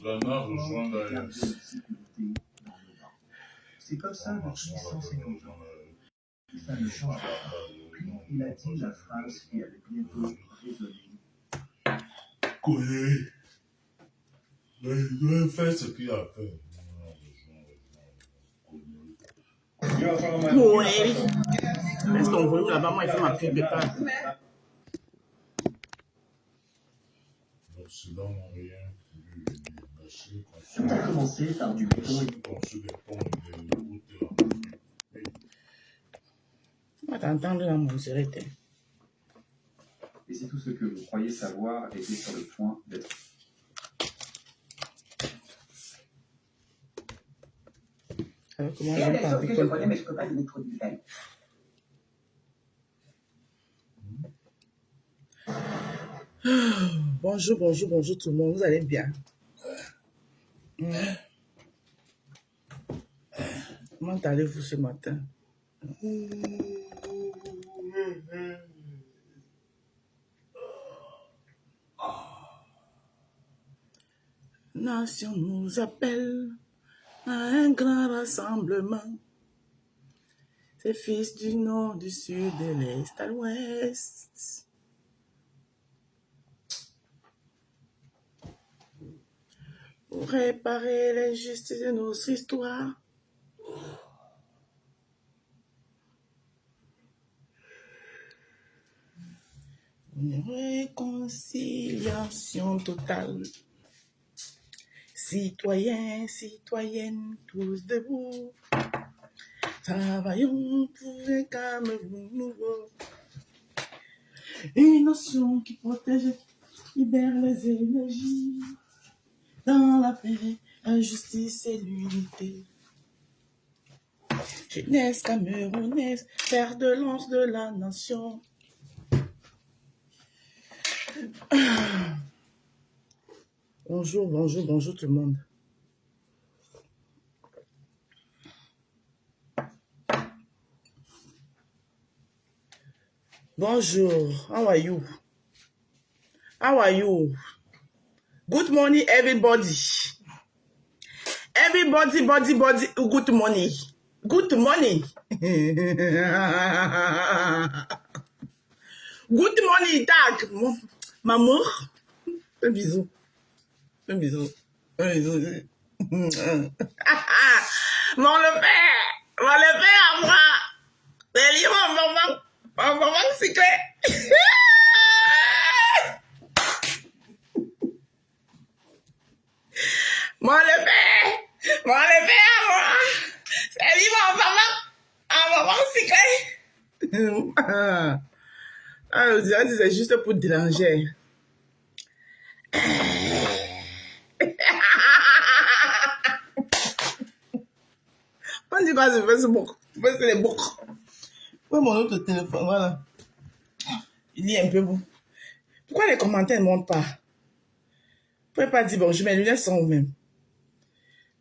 Ghana rejoint l'AES. C'est comme ça depuis 150 ans. Ça ne change pas. Puis il a dit la phrase qui allait bientôt résonner. Couillé. Mais il doit faire ce qu'il a fait. Oui. Laisse ton volume là-bas, moi il fait ma pub de part. C'est dans mon rien. Tout a commencé par du béton. Moi t'entends là mon serrette. Et si tout ce que vous croyez savoir était sur le point d'être. Alors comment Il y a j'aime des pas choses que je picole. connais, mais je ne peux pas donner trop de détails. Bonjour, bonjour, bonjour tout le monde, vous allez bien? Comment allez-vous ce matin? Nation nous appelle à un grand rassemblement. Ces fils du nord, du sud, de l'est à l'ouest. Pour réparer l'injustice de notre histoire. Une réconciliation totale. Citoyens, citoyennes, tous debout. Travaillons pour un Cameroun nouveau. Une nation qui protège, libère les énergies. Dans la paix, la justice et l'unité. Jeunesse camerounaise, fer de lance de la nation. Bonjour, bonjour, bonjour tout le monde. Bonjour, how are you? How are you? Good morning, everybody. Everybody, body, good morning. Good morning. Good morning, Dag. Maman. Un bisou. Un bisou. Un bisou. Mon le père à moi. C'est lui, mon maman cyclé. Mon le père à moi. C'est lui, mon maman cyclé. Ah, je dirais que c'est juste pour déranger. On dit quoi sur Facebook? C'est les boucs. Ouais, mon autre téléphone, voilà. Il lit un peu beau. Pourquoi les commentaires ne montent pas? Vous pouvez pas dire bonjour, mes lunettes sont où même?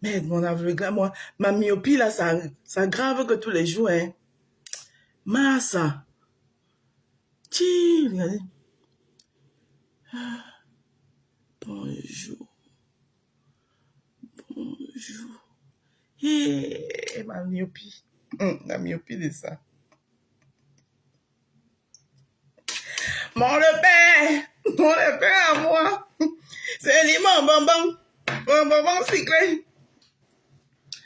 Merde, mon aveugle, moi, ma myopie là, ça grave que tous les jours, hein. Massa. Tiens, regardez. Bonjour. Bonjour. Hey, ma myopie. La myopie de ça. Mon le père à moi. C'est lui, mon bonbon cyclé.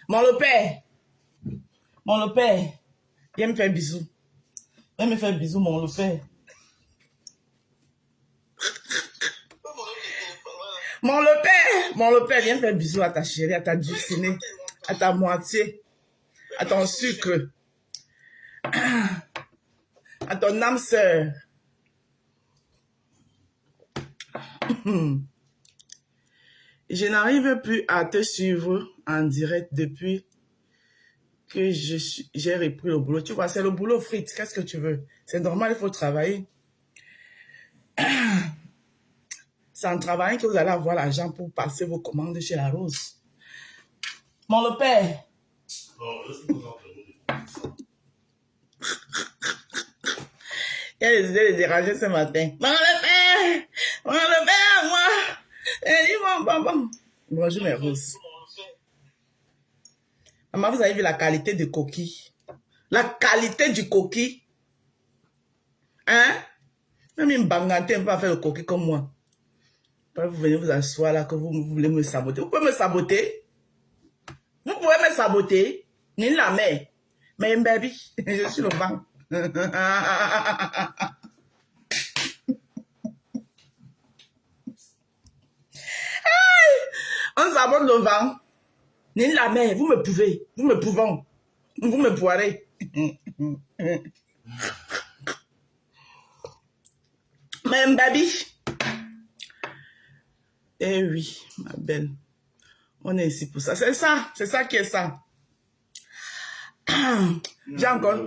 Mon le père. Viens me faire bisous. Viens me faire bisous, mon le père. Mon le père, viens me faire bisous à ta chérie, à ta dulcinée, à ta moitié, à ton sucre, à ton âme sœur. Je n'arrive plus à te suivre en direct depuis que j'ai repris le boulot. Tu vois, c'est le boulot frites. Qu'est-ce que tu veux? C'est normal, il faut travailler. C'est en travaillant que vous allez avoir l'argent pour passer vos commandes chez la Rose. Mon le père. Il y a des idées de déranger ce matin. Mon le père à moi. Et dis mon bonbon. Bonjour mes roses. Maman, vous avez vu la qualité du coquille? La qualité du coquille? Hein? Même une bangante ne peut pas faire le coquille comme moi. Quand vous venez vous asseoir là, que vous voulez me saboter. Vous pouvez me saboter? Vous pouvez me saboter? Ni la mer. Mais baby, je suis le vent. On sabote le vent. Ni la mer, vous me pouvez. Vous me pouvons. Vous me pourrez. Mais baby. Eh oui, ma belle. On est ici pour ça. C'est ça qui est ça. J'ai encore...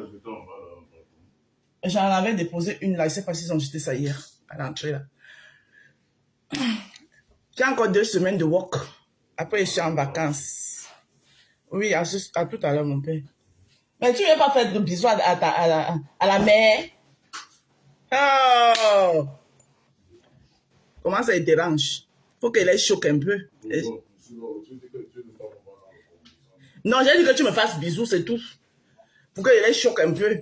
J'en avais déposé une là. Je ne sais pas s'ils ont jeté ça hier, à l'entrée là. J'ai encore 2 semaines de work. Après, je suis en vacances. Oui, à tout à l'heure, mon père. Mais tu ne veux pas faire de bisous à la mère? Oh! Comment ça te dérange? Faut qu'elle les choque un peu. Non, j'ai dit que tu me fasses bisous, c'est tout. Pour qu'elle les choque un peu.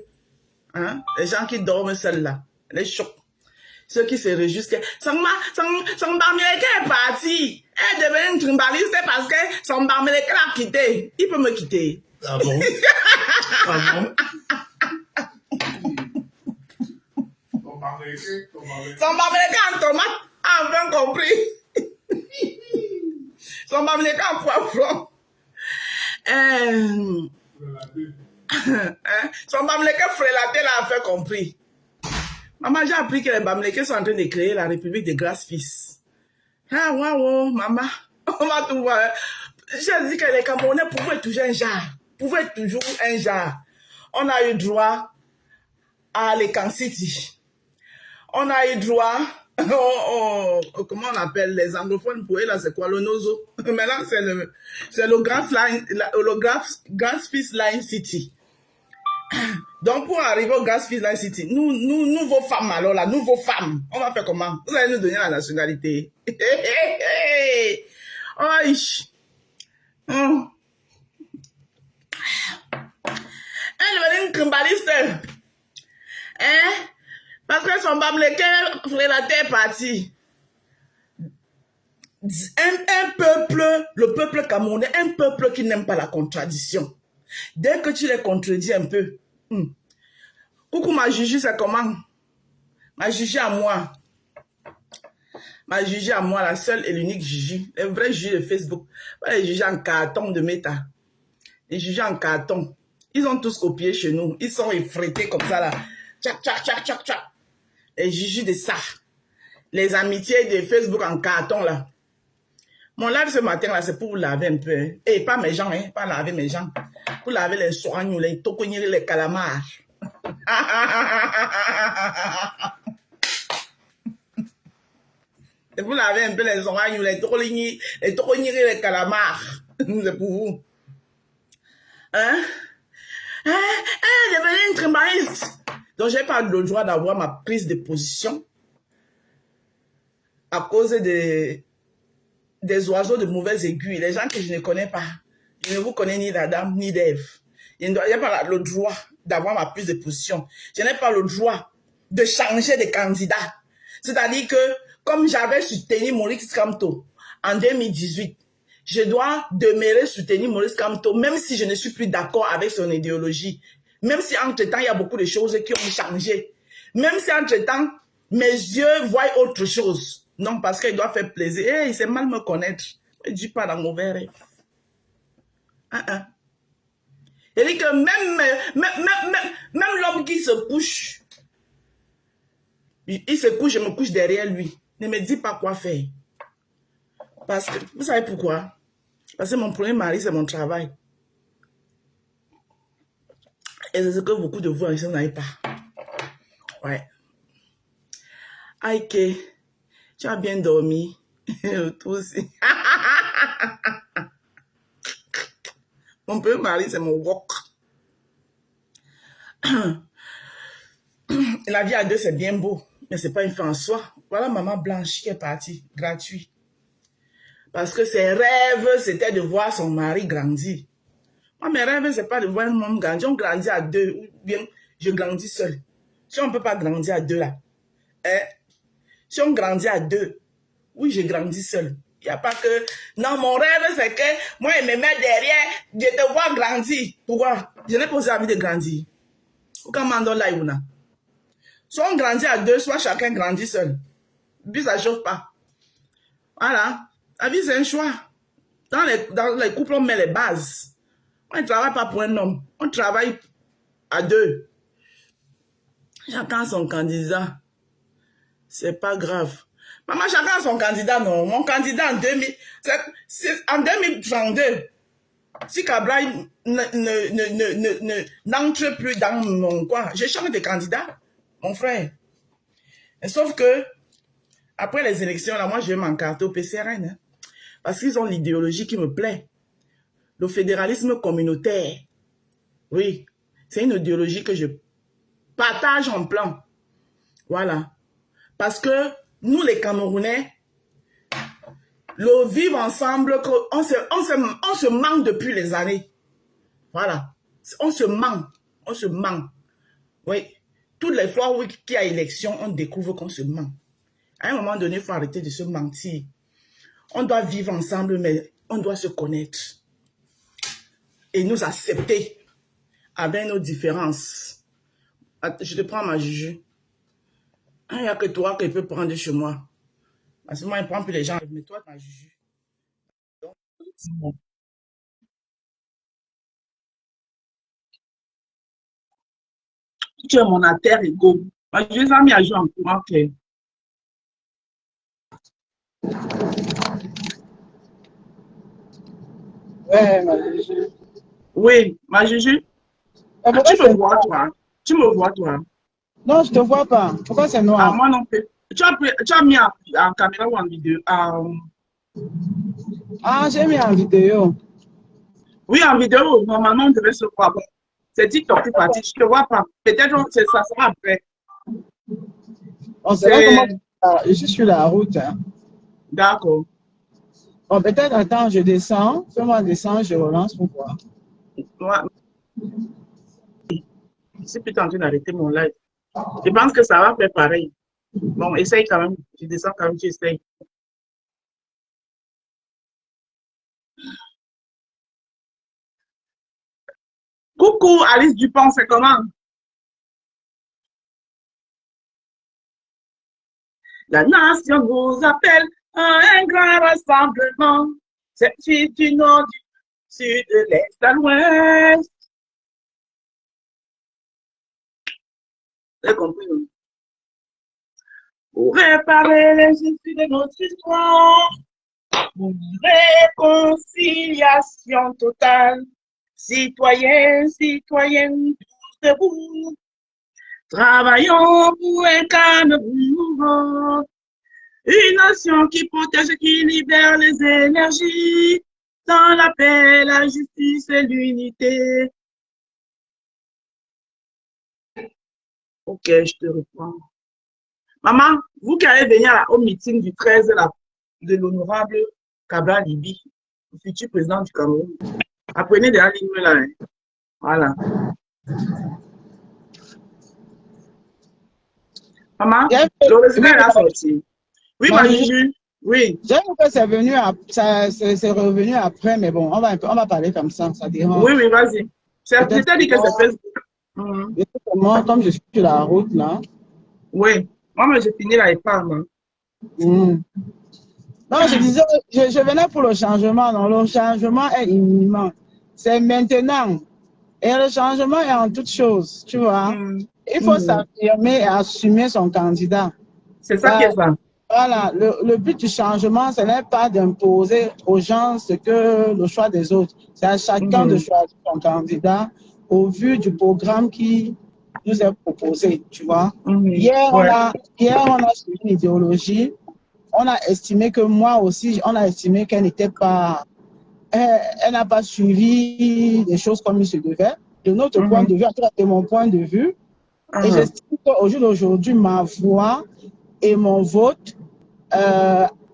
Hein? Les gens qui dorment seuls là. Les choque. Ceux qui se réjouissent que son bamileke est parti. Elle est devenue une trimbaliste parce que son bamileke l'a quitté. Il peut me quitter. Ah bon? Ah bon? Son bamileke en tomate a enfin compris. Son bamileke en poivron. Son bamileke frélaté l'a enfin compris. Maman, j'ai appris que les Bamileke sont en train de créer la République des Grâce-Fils. Ah, waouh, maman. On va tout voir. J'ai dit que les Camerounais pouvaient toujours un genre. Pouvaient toujours un genre. On a eu droit à l'Ekan City. On a eu droit... comment on appelle les anglophones pour eux là, c'est quoi? Le Nozo. Maintenant, c'est le Grâce-Fils Line City. Donc, pour arriver au Grâce-Fils Line City, nous vos femmes, alors là, nous vos femmes, on va faire comment? Vous allez nous donner la nationalité. Oh. Elle est une crimbaliste. Hein? Parce que son bamileke frélaté est parti. Un peuple, le peuple camerounais, un peuple qui n'aime pas la contradiction. Dès que tu les contredis un peu, coucou ma Juju, c'est comment? Ma Juju à moi. Ma Juju à moi, la seule et l'unique Juju. Les vrais Juju de Facebook. Pas les Juju en carton de méta. Les Juju en carton. Ils ont tous copié chez nous. Ils sont effrétés comme ça là. Tchac, tchac, tchac, tchac, tchac. Les Juju de ça. Les amitiés de Facebook en carton là. Mon live ce matin là, c'est pour vous laver un peu. Hein. Et pas mes gens, hein. Pas laver mes gens. Pour laver les soignes, les tokonyiri, les calamars. Et vous lavez un peu les oreilles, les tokonyiri, les calamars. C'est pour vous. Hein? Elle est devenue une trimbaliste. Donc, j'ai pas le droit d'avoir ma prise de position à cause des oiseaux de mauvais aiguilles, les gens que je ne connais pas. Je ne vous connais ni d'Adam ni d'Ève. Je n'ai pas le droit d'avoir ma prise de position. Je n'ai pas le droit de changer de candidat. C'est-à-dire que, comme j'avais soutenu Maurice Kamto en 2018, je dois demeurer soutenir Maurice Kamto, même si je ne suis plus d'accord avec son idéologie. Même si entre-temps, il y a beaucoup de choses qui ont changé. Même si entre-temps, mes yeux voient autre chose. Non, parce qu'il doit faire plaisir. Hey, c'est mal me connaître. Ne dis pas dans mauvais rêve. Il dit que même l'homme qui se couche, il se couche, je me couche derrière lui. Ne me dis pas quoi faire. Parce que, vous savez pourquoi? Parce que mon premier mari, c'est mon travail. Et c'est ce que beaucoup de vous ici n'avez pas. Ouais. Aïe, tu as bien dormi. Toi aussi. Mon premier mari, c'est mon wok. La vie à deux, c'est bien beau. Mais ce n'est pas une fin en soi. Voilà maman Blanche qui est partie, gratuit. Parce que ses rêves, c'était de voir son mari grandir. Moi, mes rêves, c'est pas de voir un homme grandir. On grandit à deux, ou bien je grandis seul. Si on ne peut pas grandir à deux là, hein? Si on grandit à deux, oui, je grandis seul. Il n'y a pas que... Non, mon rêve, c'est que moi, je me mets derrière, je te vois grandir. Pourquoi? Je n'ai pas aussi envie de grandir. Quand on là, soit on grandit à deux, soit chacun grandit seul. Puis ça ne chauffe pas. Voilà. La vie, c'est un choix. Dans les couples, on met les bases. On ne travaille pas pour un homme. On travaille à deux. Chacun son candidat. C'est pas grave. Maman, chacun son candidat, non. Mon candidat en 2032. Si Cabral n'entre plus dans mon coin, je change de candidat, mon frère. Et sauf que, après les élections, là, moi, je vais m'encarter au PCRN. Hein, parce qu'ils ont l'idéologie qui me plaît. Le fédéralisme communautaire. Oui, c'est une idéologie que je partage en plein. Voilà. Parce que nous, les Camerounais, le vivre ensemble, on se manque depuis les années. Voilà. On se manque. On se manque. Oui. Toutes les fois où il y a élection, on découvre qu'on se manque. À un moment donné, il faut arrêter de se mentir. On doit vivre ensemble, mais on doit se connaître. Et nous accepter avec nos différences. Je te prends ma juju. Il n'y a que toi qui peux prendre chez moi. Parce que moi, je ne prends plus les gens. Mais toi, ma juju. Donc, tu es mon alter ego. Moi, je les ai mis à jouer en courant. Okay. Ouais, ma Juju. Oui, ma juju. Mais pourquoi Tu me c'est vois, noir? toi. Tu me vois, toi. Non, je te vois pas. Pourquoi c'est Ah, noir? moi non plus. Tu as mis en caméra ou en vidéo? Ah, j'ai mis en vidéo. Oui, en vidéo. Normalement, on devait se voir. Bon, c'est TikTok qui est parti. Je ne te vois pas. Peut-être que ça sera après. On sait pas comment. Je suis sur la route. Hein. D'accord. Bon, peut-être, attends, je descends. Fais-moi descendre, je relance pour voir. Ouais. Je suis plutôt en train d'arrêter mon live. Je pense que ça va faire pareil. Bon, essaye quand même. Tu descends quand même, tu essayes. Coucou, Alice Dupont, c'est comment? La nation vous appelle à un grand rassemblement. C'est du nord, du sud, de l'est à l'ouest. Vous avez compris, non? Pour réparer les issues de notre histoire, pour une réconciliation totale, citoyens, citoyennes, tous debout, travaillons pour un Cameroun nouveau, une nation qui protège, qui libère les énergies, dans la paix, la justice et l'unité. Ok, je te reprends. Maman, vous qui allez venir au meeting du 13 là, de l'honorable Cabral Libi, le futur président du Cameroun, apprenez de la ligne là. Hein. Voilà. Maman, le résultat est là sorti. Oui, ma Juju. Oui. J'aime que c'est venu, c'est revenu après, mais bon, on va parler comme ça dérange. Oui, oui, vas-y. C'est peut-être dit que c'est Facebook. Comme je suis sur la route là. Oui. Moi, j'ai fini la épargne. Non, je disais, je venais pour le changement. Non, le changement est imminent. C'est maintenant. Et le changement est en toutes choses, tu vois. Il faut s'affirmer et assumer son candidat. C'est ça qui est ça. Voilà, le but du changement, ce n'est pas d'imposer aux gens le choix des autres. C'est à chacun de choisir son candidat au vu du programme qui nous est proposé, tu vois. Hier, on a suivi une idéologie. On a estimé que moi aussi, on a estimé qu'elle n'était pas... Elle n'a pas suivi les choses comme il se devait. De notre point de vue, en tout cas de mon point de vue. Et j'estime qu'au jour d'aujourd'hui, ma voix et mon vote,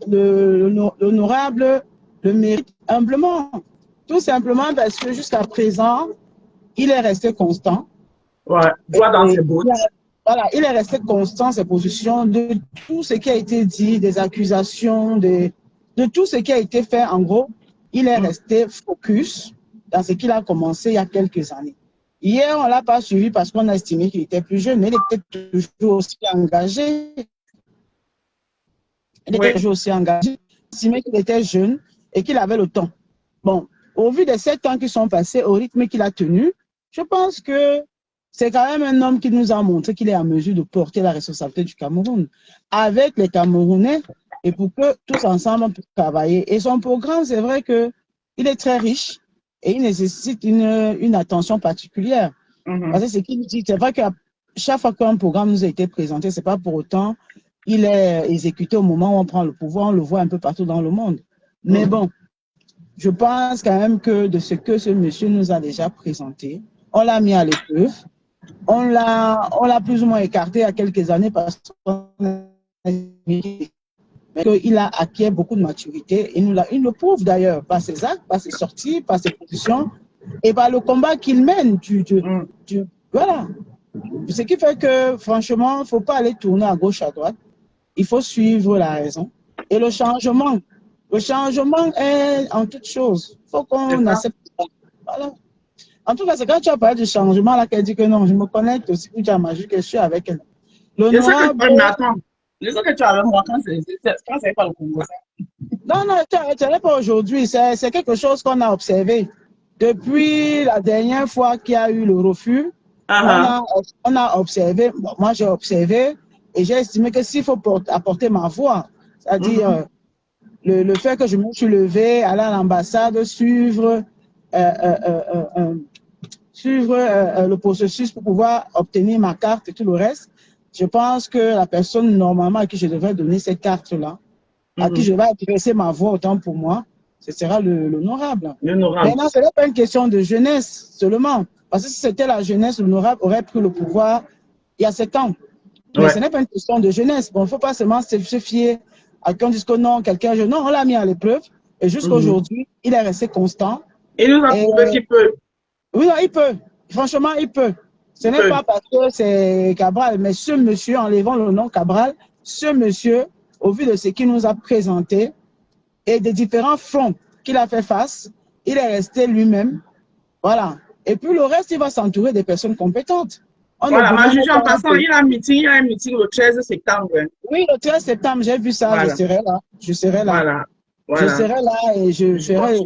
l'honorable le mérite humblement. Tout simplement parce que jusqu'à présent, il est resté constant. Ouais, droit dans ses bottes. Voilà, il est resté constant, ses positions, de tout ce qui a été dit, des accusations, de tout ce qui a été fait, en gros, il est resté focus dans ce qu'il a commencé il y a quelques années. Hier, on ne l'a pas suivi parce qu'on a estimé qu'il était plus jeune, mais il était toujours aussi engagé. Il était toujours aussi engagé. On estimait qu'il était jeune et qu'il avait le temps. Bon, au vu des 7 ans qui sont passés, au rythme qu'il a tenu, je pense que c'est quand même un homme qui nous a montré qu'il est en mesure de porter la responsabilité du Cameroun avec les Camerounais et pour que tous ensemble on puisse travailler. Et son programme, c'est vrai qu'il est très riche et il nécessite une attention particulière. Parce que ce qu'il dit, c'est vrai que chaque fois qu'un programme nous a été présenté, c'est pas pour autant il est exécuté au moment où on prend le pouvoir, on le voit un peu partout dans le monde. Mais bon, je pense quand même que de ce que ce monsieur nous a déjà présenté, on l'a mis à l'épreuve. On l'a plus ou moins écarté il y a quelques années parce qu'il a acquis beaucoup de maturité et il le prouve d'ailleurs par ses actes, par ses sorties, par ses positions et par le combat qu'il mène. Voilà. Ce qui fait que franchement, il ne faut pas aller tourner à gauche, à droite. Il faut suivre la raison. Et le changement est en toute chose. Il faut qu'on accepte ça. Voilà. En tout cas, c'est quand tu as parlé du changement, là, qu'elle dit que non, je me connecte aussi pour dire à Magie que je suis avec elle. L'honorable. Je sais que tu as avec moi quand c'est pas le Congo. Non, tu n'es pas aujourd'hui. C'est quelque chose qu'on a observé. Depuis la dernière fois qu'il y a eu le refus, on a observé, bon, moi j'ai observé et j'ai estimé que s'il faut apporter ma voix, c'est-à-dire le fait que je me suis levé, aller à l'ambassade, suivre le processus pour pouvoir obtenir ma carte et tout le reste, je pense que la personne normalement à qui je devrais donner cette carte-là, à qui je vais adresser ma voix autant pour moi, ce sera l'honorable. Maintenant, ce n'est pas une question de jeunesse seulement. Parce que si c'était la jeunesse, l'honorable aurait pris le pouvoir il y a 7 ans. Mais ce n'est pas une question de jeunesse. Bon, il ne faut pas seulement se fier à qu'on dise que non, quelqu'un jeune. Non, on l'a mis à l'épreuve. Et jusqu'à aujourd'hui, il est resté constant. Il nous a prouvé qu'il peut. Oui, non, il peut. Franchement, il peut. Ce n'est pas parce que c'est Cabral, mais ce monsieur, en levant le nom Cabral, ce monsieur, au vu de ce qu'il nous a présenté et des différents fronts qu'il a fait face, il est resté lui-même. Voilà. Et puis le reste, il va s'entourer des personnes compétentes. Voilà, ma juge en passant, il y a un meeting le 13 septembre. Oui, le 13 septembre, j'ai vu ça, voilà. Je serai là. Je serai là. Voilà. Je serai là et je ferai.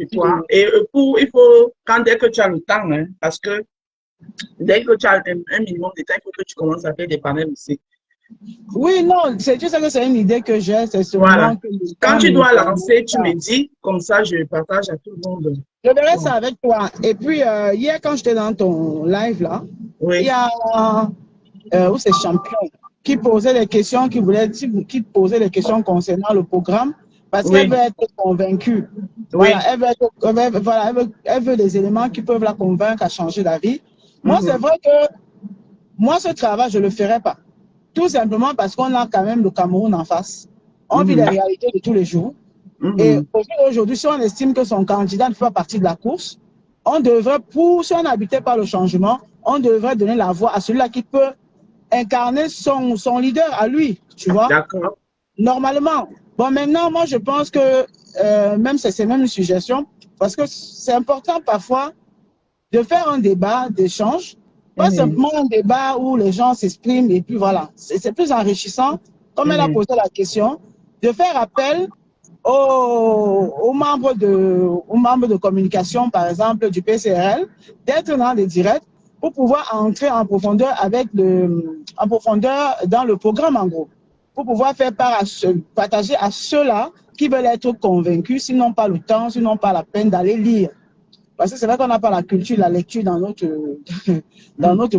Et il faut, dès que tu as le temps, hein, parce que dès que tu as un minimum de temps, il faut que tu commences à faire des panels aussi. Oui, non, tu sais que c'est une idée que j'ai, c'est seulement que quand tu dois lancer, tu me dis, comme ça je partage à tout le monde. Je verrai ça avec toi. Et puis, hier, quand j'étais dans ton live, là, il y a où c'est Champion qui posait des questions, qui posait des questions concernant le programme parce qu'elle veut être convaincue. Voilà, elle veut des éléments qui peuvent la convaincre à changer d'avis. Moi, c'est vrai que moi, ce travail, je ne le ferai pas. Tout simplement parce qu'on a quand même le Cameroun en face. On vit les réalités de tous les jours. Et aujourd'hui, si on estime que son candidat ne fait pas partie de la course, on devrait, si on habitait par le changement, on devrait donner la voix à celui-là qui peut incarner son leader à lui, tu vois. D'accord. Normalement. Bon, maintenant, moi, je pense que même c'est même une suggestion, parce que c'est important parfois de faire un débat, d'échange, pas simplement un débat où les gens s'expriment et puis voilà. C'est plus enrichissant, comme elle a posé la question, de faire appel aux membres de communication, par exemple, du PCRL, d'être dans les directs pour pouvoir entrer en profondeur dans le programme, en gros, pour pouvoir faire partager à ceux-là qui veulent être convaincus, s'ils n'ont pas le temps, s'ils n'ont pas la peine d'aller lire. Parce que c'est vrai qu'on n'a pas la culture, la lecture dans notre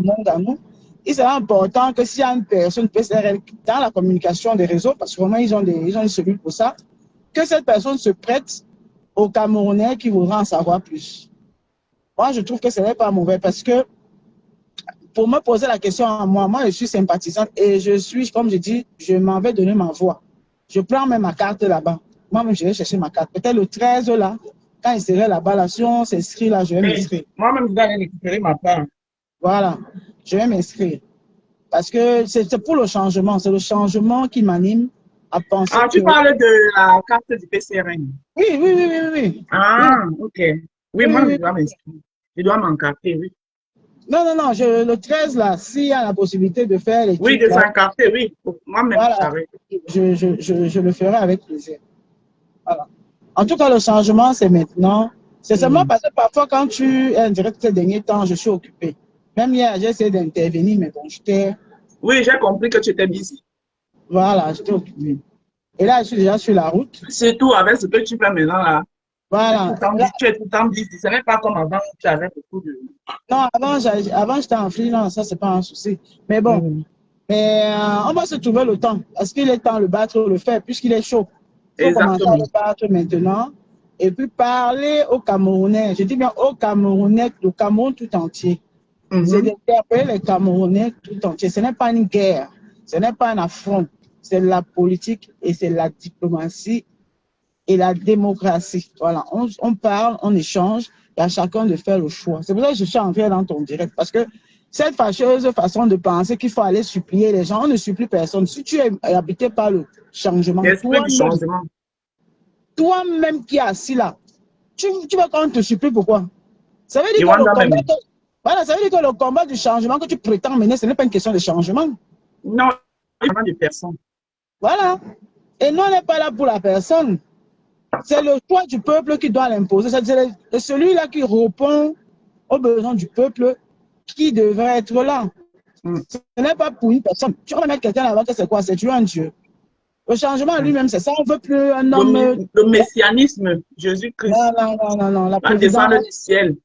monde à nous. Il serait important que s'il y a une personne PCRL dans la communication des réseaux, parce que vraiment ils ont une cellule pour ça, que cette personne se prête aux Camerounais qui voudraient en savoir plus. Moi, je trouve que ce n'est pas mauvais parce que pour me poser la question à moi, je suis sympathisante et je suis, comme je dis, je m'en vais donner ma voix. Je prends même ma carte là-bas. Moi-même, je vais chercher ma carte. Peut-être le 13, là, quand il serait là-bas, là, si on s'inscrit, là, je vais Mais m'inscrire. moi-même, je dois aller récupérer ma part. Voilà, je vais m'inscrire. Parce que c'est pour le changement. C'est le changement qui m'anime à penser Ah, que... tu parles de la carte du PCRN. Oui, oui, oui, oui, oui. Oui, Ah, ok. Oui, oui, moi, oui, je oui. dois m'inscrire. Je dois m'encarter, oui. Non, non, non, le 13, là, s'il y a la possibilité de faire les Oui, trucs, de là, s'encarter, oui. Moi-même, je voilà, savais. je le ferai avec plaisir. Voilà. En tout cas, le changement, c'est maintenant. C'est seulement Mhm. parce que parfois, quand tu es en direct ces derniers temps, je suis occupée. Même hier, j'ai essayé d'intervenir, mais bon, Oui, j'ai compris que tu étais busy. voilà, j'étais occupée. Et là, je suis déjà sur la route. Surtout avec ce que tu fais maintenant, là. Voilà. Là, Tu es tout le temps busy. Ce n'est pas comme avant où tu avais beaucoup de... non, avant j'étais en freelance, ça, c'est pas un souci. Mais bon, Mhm. on va se trouver le temps. Est-ce qu'il est temps de le battre ou le faire, puisqu'il est chaud? Il faut commencer à Exactement. le battre maintenant. Et puis parler aux Camerounais. Je dis bien aux Camerounais, le Cameroun tout entier. C'est Mhm. d'interpeller les Camerounais tout entier. Ce n'est pas une guerre, ce n'est pas un affront. C'est la politique et c'est la diplomatie et la démocratie. Voilà, on parle, on échange et à chacun de faire le choix. C'est pour ça que je suis entrée dans ton direct parce que cette fâcheuse façon de penser qu'il faut aller supplier les gens, on ne supplie personne. Si tu es habité par le changement, L'esprit du changement. toi-même qui es assis là, tu vas quand on te supplie pourquoi? Ça veut dire que le Rwanda combat, même. voilà, ça veut dire que le combat du changement que tu prétends mener, ce n'est pas une question de changement. Non, il y a de personnes. Voilà. Et nous, on n'est pas là pour la personne. C'est le choix du peuple qui doit l'imposer. C'est celui-là qui répond aux besoins du peuple qui devrait être là. Mm. Ce n'est pas pour une personne. Tu vas mettre quelqu'un là-bas, c'est quoi? C'est tu un Dieu. Le changement Mm. lui-même, c'est ça. On ne veut plus un Le, homme. le messianisme, Non, Jésus-Christ, non, non, non, non. La va descendre du présidence. ciel.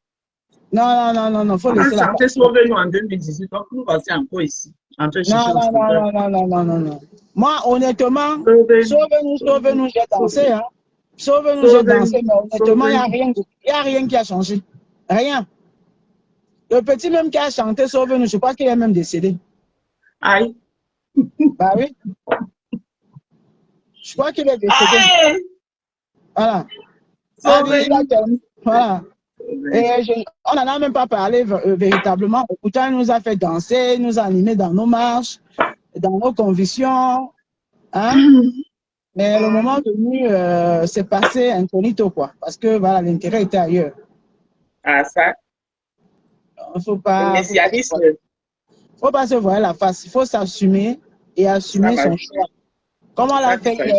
Non, non, non, non, non. Il faut On a laisser la chanté personne. Sauve-nous en 2018, donc nous voici encore ici, en train de Non, chercher le non, non, sauveur. non, non, non, non, non, non. Moi, honnêtement, Sauve-nous, sauve-nous, sauve-nous, sauve-nous, j'ai dansé, sauve-nous, hein. Sauve-nous, j'ai sauve-nous, dansé, mais honnêtement, sauve-nous. il y a rien qui a changé. Rien. Le petit même qui a chanté Sauve-nous, je crois qu'il est même décédé. Aïe. Bah oui, je crois qu'il est décédé. Aïe. Voilà. Sauve-nous. Voilà. Sauve-nous. Et on n'en a même pas parlé véritablement. Pourtant, il nous a fait danser, il nous a animés dans nos marches, dans nos convictions. Hein? Mais le moment venu, c'est passé incognito, quoi. Parce que voilà, l'intérêt était ailleurs. Ah, ça, Il ne faut le pas, messianisme, faut pas se voir la face. Il faut s'assumer et ça assumer m'a son dit. choix. Comme on C'est ça l'a qu'il fait s'agit.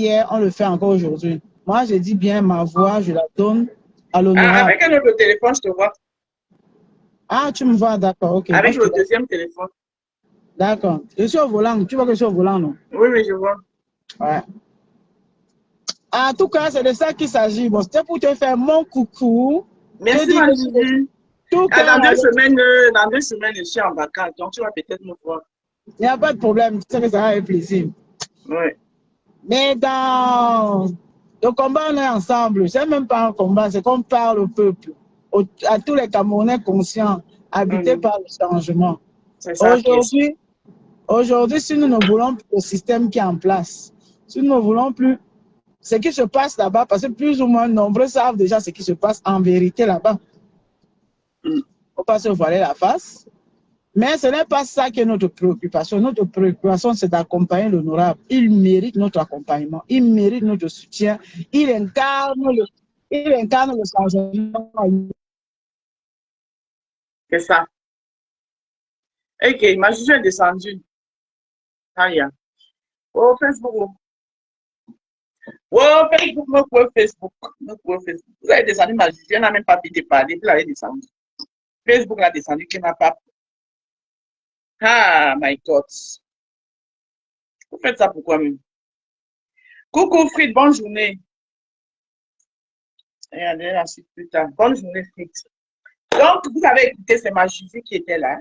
hier, on le fait encore aujourd'hui. Moi, je dis bien ma voix, je la donne à Ah, l'honorable. avec un autre téléphone, je te vois. Ah, tu me vois, d'accord, ok. Moi, Avec je te le vois. deuxième téléphone. D'accord. Je suis au volant. Tu vois que je suis au volant, non? Oui, oui, je vois. Ouais. En tout cas, c'est de ça qu'il s'agit. Bon, c'était pour te faire mon coucou. Te Merci, dire ma que Gigi. tout Ah, cœur avec. dans 2 semaines, je suis en vacances, donc tu vas peut-être me voir. Il n'y a pas de problème. Tu sais que ça va avec plaisir. Oui. Mais dans le combat, on est ensemble. C'est même pas un combat, c'est qu'on parle au peuple, à tous les Camerounais conscients, habités Mhm. par le changement. C'est ça qui est ça. Aujourd'hui, aujourd'hui, si nous ne voulons plus le système qui est en place, si nous ne voulons plus ce qui se passe là-bas, parce que plus ou moins nombreux savent déjà ce qui se passe en vérité là-bas. Il ne faut pas se voiler la face. Mais ce n'est pas ça qui est notre préoccupation. Notre préoccupation, c'est d'accompagner l'honorable. Il mérite notre accompagnement. Il mérite notre soutien. Il incarne le changement. C'est ça. Ok, ma Gigi est descendue. Aïe. Oh, Facebook. Oh, Facebook, me quoi Facebook. Me quoi Facebook. Vous avez descendu ma Gigi, elle n'a même pas pu te parler, vous l'avez descendu. Facebook l'a descendu, qui n'a pas. Ah, my God. Vous faites ça pourquoi même? Coucou, Fritz, bonne journée. Regardez la suite plus tard. Bonne journée, Fritz. Donc, vous avez écouté, c'est ma Gigi qui était là.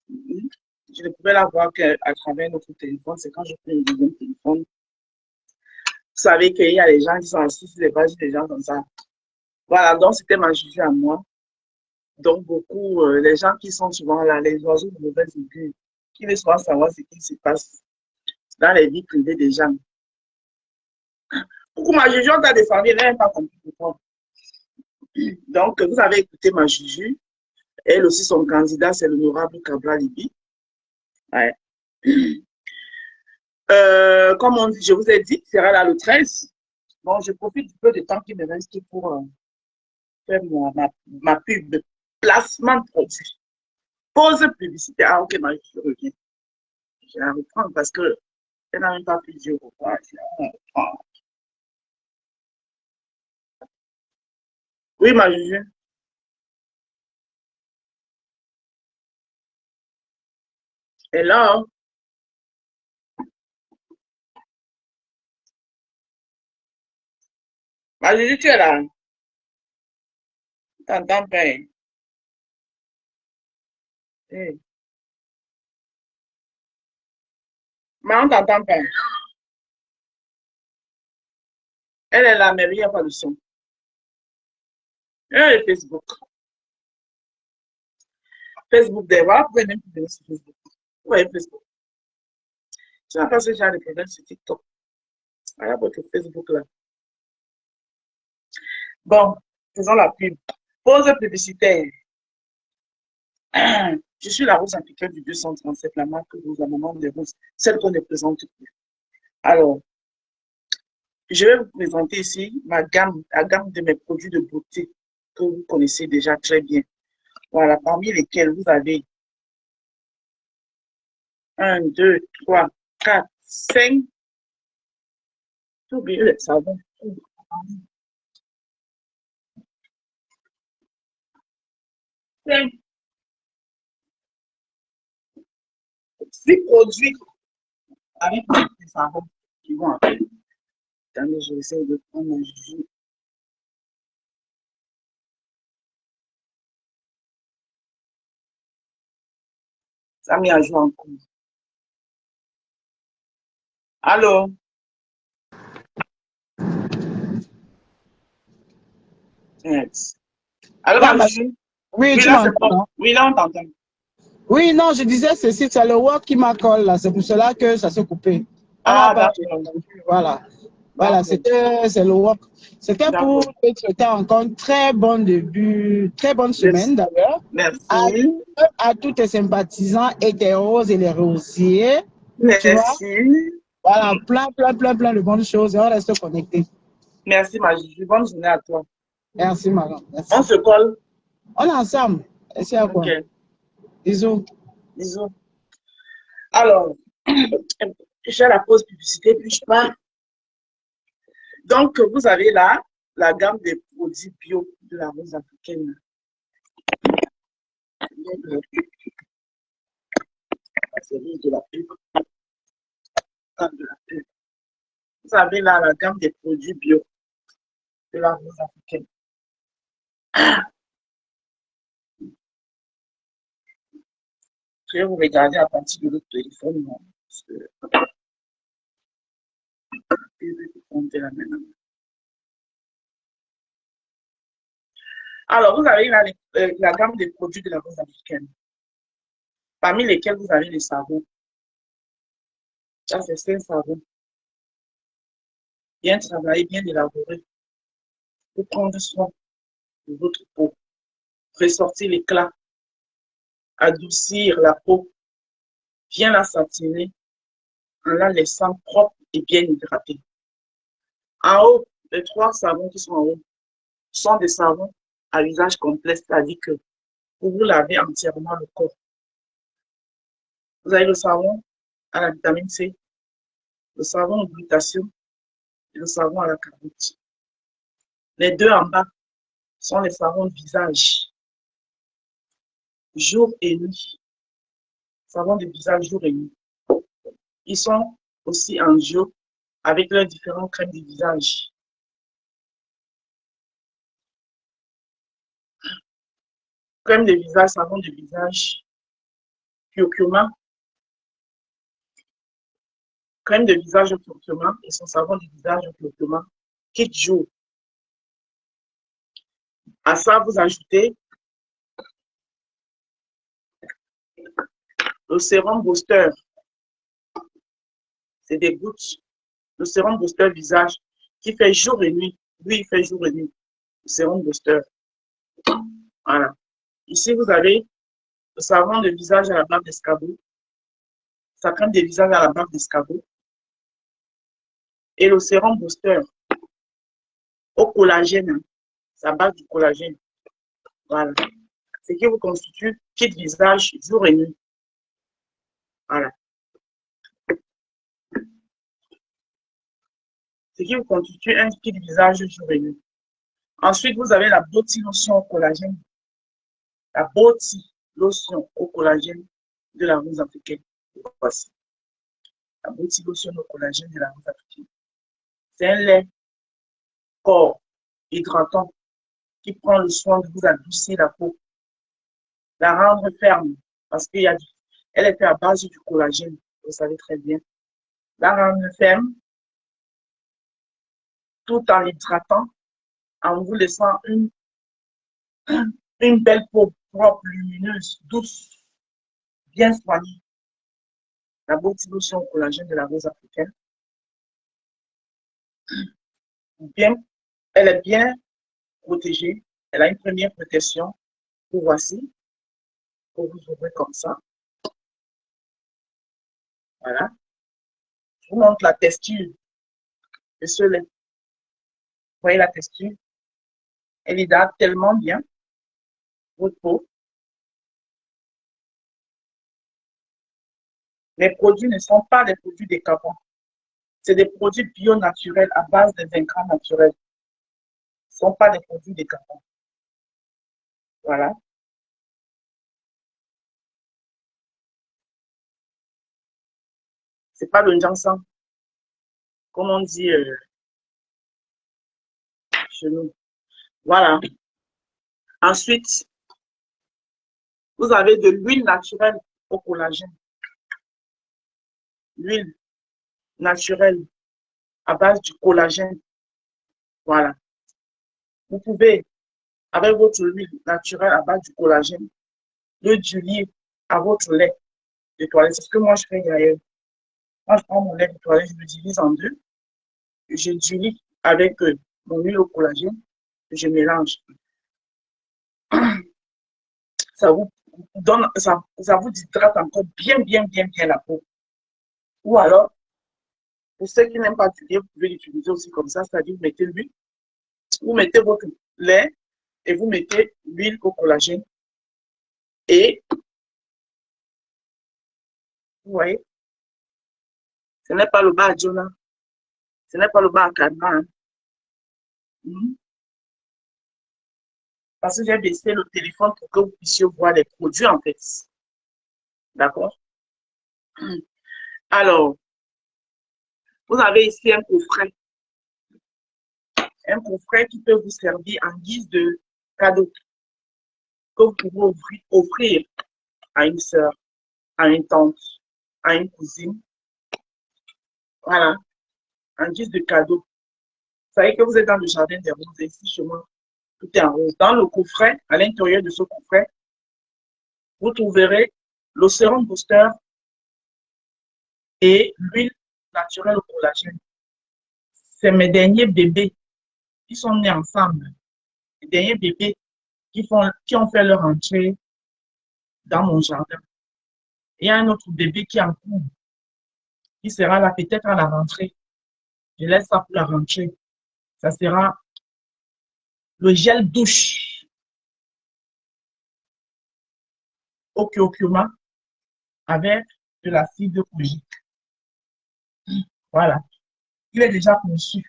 Je ne pouvais la voir qu'à travers notre téléphone. C'est quand je prends le deuxième téléphone. Vous savez qu'il y a des gens qui sont assis sur les pages, des gens comme ça. Voilà, donc c'était ma Gigi à moi. Donc, beaucoup, les gens qui sont souvent là, les oiseaux de mauvaise augure, qui veulent souvent savoir ce qui se passe dans les vies privées des gens. Coucou ma Juju, on t'a descendu, elle n'est pas compris pourquoi. Donc, vous avez écouté ma Juju. Elle aussi, son candidat, c'est l'honorable Kabla Libi. Ouais. Comme on dit, je vous ai dit, sera là le 13. Bon, je profite du peu de temps qui me reste pour faire ma pub de placement de produit. Pause publicité. Ah, ok, ma je reviens. Je vais la reprendre parce que elle n'a même pas pu dire au revoir. Je vais la reprendre. Oui, ma Juju. Et là, ma Juju, tu es là. T'entends bien. Eh. Mais on t'entend pas. Elle est là, mais il n'y a pas de son. Elle est Facebook. Facebook, des voilà, vous pouvez même plus venir sur Facebook. Vous voyez Facebook. Tu n'as pas ce genre de problème sur TikTok. Voilà votre Facebook là. Bon, faisons la pub. Pause publicitaire. Je suis la rose africaine du 237, la marque Rose à moment des roses, celle qu'on ne présente plus. Alors, je vais vous présenter ici la gamme de mes produits de beauté que vous connaissez déjà très bien. Voilà, parmi lesquels vous avez 1, 2, 3, 4, 5. Tout oublié le savon. 5, 6 produits avec des savons qui vont avec. Attendez, je vais essayer de prendre un jus. Ça m'y a joué en cours. Allô? Yes. Allô, Là, ma Juju? oui, Oui, tu là, c'est m'entends, bon. hein? Oui, là, on t'entend. Oui, non, je disais ceci, c'est le word qui m'a collé là. C'est pour cela que ça s'est coupé. On n'a Ah, pas d'accord. entendu. Voilà. Voilà, D'accord. c'est le word. C'était pour D'accord. te souhaiter encore un très bon début, très bonne Merci. semaine d'ailleurs. À, Merci. à tous tes sympathisants et tes roses et les rosiers. Tu vois? Merci. Voilà, plein de bonnes choses et on reste connectés. Merci, ma Juju. Bonne journée à toi. Merci, madame. Merci. On se colle. On est ensemble. Merci à OK. quoi? Bisous. Bisous. Alors, je fais la pause publicité, puis je pars. Donc, vous avez là la gamme des produits bio de la rose africaine. C'est de la pub. De la pub. Vous avez là la gamme des produits bio de la rose africaine. Je vais vous regarder à partir de votre téléphone. Non, parce que je vais vous compter la même. Alors, vous avez là la gamme des produits de la rose africaine, parmi lesquels vous avez les savons. Ça, c'est 5 savons, bien travaillés, bien élaborés, pour prendre soin de votre peau, ressortir l'éclat, adoucir la peau, bien la satiner, en la laissant propre et bien hydratée. En haut, les 3 savons qui sont en haut sont des savons à usage complet, c'est-à-dire que vous vous lavez entièrement le corps. Vous avez le savon à la vitamine C, le savon aux glutations et le savon à la carotte. Les 2 en bas sont les savons de visage, jour et nuit. Savons de visage jour et nuit. Ils sont aussi en duo avec leurs différentes crèmes de visage. Crème de visage, savon de visage, curcuma, crème de visage au curcuma et son savon de visage au curcuma, kit jour. À ça, vous ajoutez le sérum booster. C'est des gouttes. Le sérum booster visage. qui fait jour et nuit. Lui, il fait jour et nuit. Le sérum booster. Voilà. Ici, vous avez le savon de visage à la bave d'escabeau. Sa crème de visage à la bave d'escabeau. Et le sérum booster au collagène. Sa base du collagène. Voilà. Ce qui vous constitue kit visage jour et nuit. Voilà. Ce qui vous constitue un kit visage jour et nuit. Ensuite, vous avez la Body Lotion au collagène. La Body Lotion au collagène de la rose africaine. Voici. La Body Lotion au collagène de la rose africaine. C'est un lait corps hydratant qui prend le soin de vous adoucir la peau, la rendre ferme, parce qu'elle est faite à base du collagène, vous savez très bien. La rendre ferme, tout en l'hydratant, en vous laissant une belle peau propre, lumineuse, douce, bien soignée. La Body Lotion au collagène de la rose africaine. Bien, elle est bien protégée. Elle a une première protection. Vous voici. Pour vous ouvrir comme ça. Voilà. Je vous montre la texture de ce lait. Vous voyez la texture? Elle hydrate tellement bien votre peau. Les produits ne sont pas des produits décapants. C'est des produits bio naturels à base des ingrédients naturels. Ce ne sont pas des produits décapants. Voilà. Ce n'est pas le Jansan, comme on dit chez nous. Voilà. Ensuite, vous avez de l'huile naturelle au collagène. L'huile naturelle à base du collagène. Voilà. Vous pouvez, avec votre huile naturelle à base du collagène, le diluer à votre lait de toilette. C'est ce que moi je fais d'ailleurs. Moi, je prends mon lait de toilette, je le divise en deux. Je dilue avec mon huile au collagène. Je mélange. Ça vous donne, ça vous hydrate encore bien la peau. Ou alors, pour ceux qui n'aiment pas diluer, vous pouvez l'utiliser aussi comme ça. C'est-à-dire, vous mettez l'huile, vous mettez votre lait et vous mettez l'huile au collagène. Et, vous voyez, ce n'est pas le bas à Jonah. Ce n'est pas le bas à Kadma. Hein. Parce que j'ai baissé le téléphone pour que vous puissiez voir les produits en fait. D'accord? Alors, vous avez ici un coffret. Un coffret qui peut vous servir en guise de cadeau que vous pouvez offrir à une soeur, à une tante, à une cousine. Voilà, en guise de cadeau. Vous savez que vous êtes dans le jardin des roses, et ici chez moi, tout est en rose. Dans le coffret, à l'intérieur de ce coffret, vous trouverez le sérum booster et l'huile naturelle au collagène. C'est mes derniers bébés qui sont nés ensemble. Les derniers bébés qui ont fait leur entrée dans mon jardin. Il y a un autre bébé qui est en cours, qui sera là peut-être à la rentrée. Je laisse ça pour la rentrée. Ça sera le gel douche au curcuma avec de l'acide kojique. Voilà. Il est déjà conçu.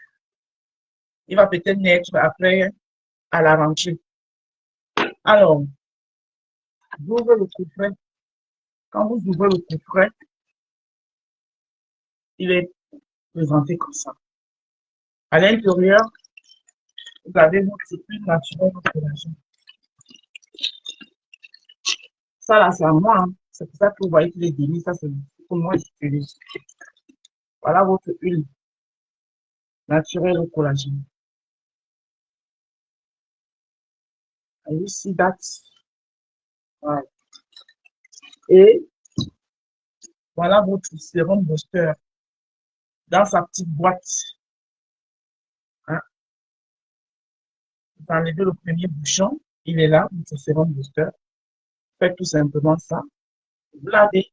Il va peut-être naître après à la rentrée. Alors, vous ouvrez le coffret. Quand vous ouvrez le coffret, il est présenté comme ça. À l'intérieur, vous avez votre huile naturelle au collagène. Ça, là, c'est à moi. Hein. C'est pour ça que vous voyez qu'il est démis. Ça, c'est pour moi, j'utilise. Voilà votre huile naturelle au collagène. And you see that? Voilà. Et voilà votre sérum booster dans sa petite boîte. Vous enlevez le premier bouchon, il est là, votre sérum booster. Faites tout simplement ça. Vous lavez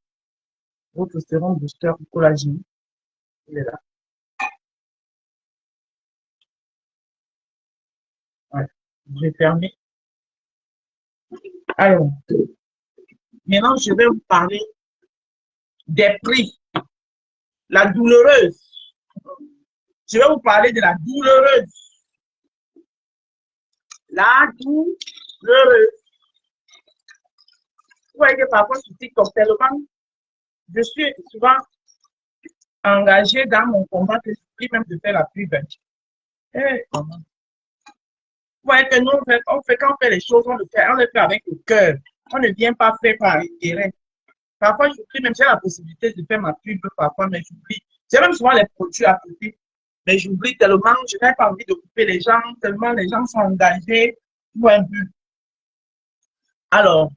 votre sérum booster collagène, il est là. Ouais. Je vais fermer. Alors, maintenant, je vais vous parler des prix. La douloureuse. Je vais vous parler de la douloureuse. La douloureuse. Vous voyez que parfois sur TikTok, tellement, je suis souvent engagée dans mon combat que je prie même de faire la pub. Eh, comment? Vous voyez que nous, quand on fait les choses, on le fait avec le cœur. On ne vient pas faire par intérêt. Parfois, j'oublie, même j'ai la possibilité de faire ma pub parfois, mais j'oublie. J'ai même souvent les produits à côté, mais j'oublie tellement, je n'ai pas envie de couper les gens, tellement les gens sont engagés. Tout un peu. Alors,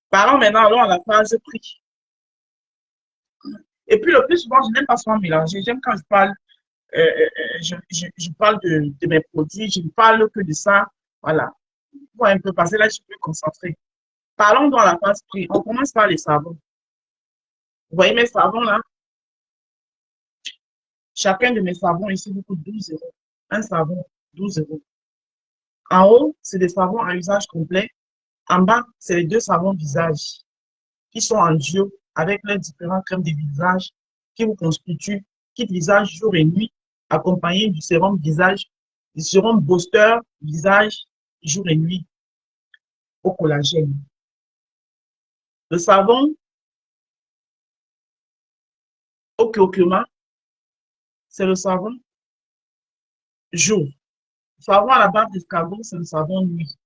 parlons maintenant alors à la phase prix. Et puis le plus souvent, je n'aime pas souvent mélanger. J'aime quand je parle, je parle de mes produits, je ne parle que de ça. Voilà. Pour un peu passer là, je suis plus concentrée. Parlons dans la phase prix. On commence par les savons. Vous voyez mes savons là? Chacun de mes savons ici vous coûte 12 euros. Un savon, 12 euros. En haut, c'est des savons à usage complet. En bas, c'est les deux savons visage qui sont en duo avec les différentes crèmes de visage qui vous constituent kit visage jour et nuit accompagné du sérum visage, du sérum booster visage jour et nuit au collagène. Le savon au curcuma, c'est le savon jour. Le savon à la base d'escargot, c'est le savon nuit.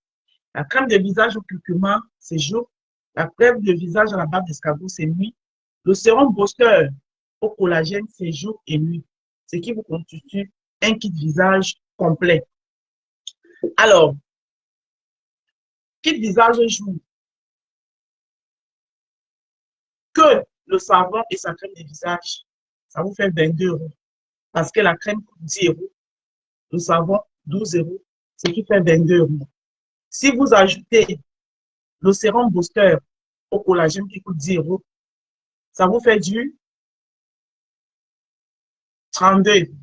La crème de visage au curcuma, c'est jour. La crème de visage à la base d'escargot, c'est nuit. Le sérum booster au collagène, c'est jour et nuit. Ce qui vous constitue un kit visage complet. Alors, kit visage jour. Que le savon et sa crème de visage, ça vous fait 22 euros. Parce que la crème coûte 10 euros. Le savon, 12 euros. Ce qui fait 22 euros. Si vous ajoutez le sérum booster au collagène qui coûte 10 euros, ça vous fait du 32.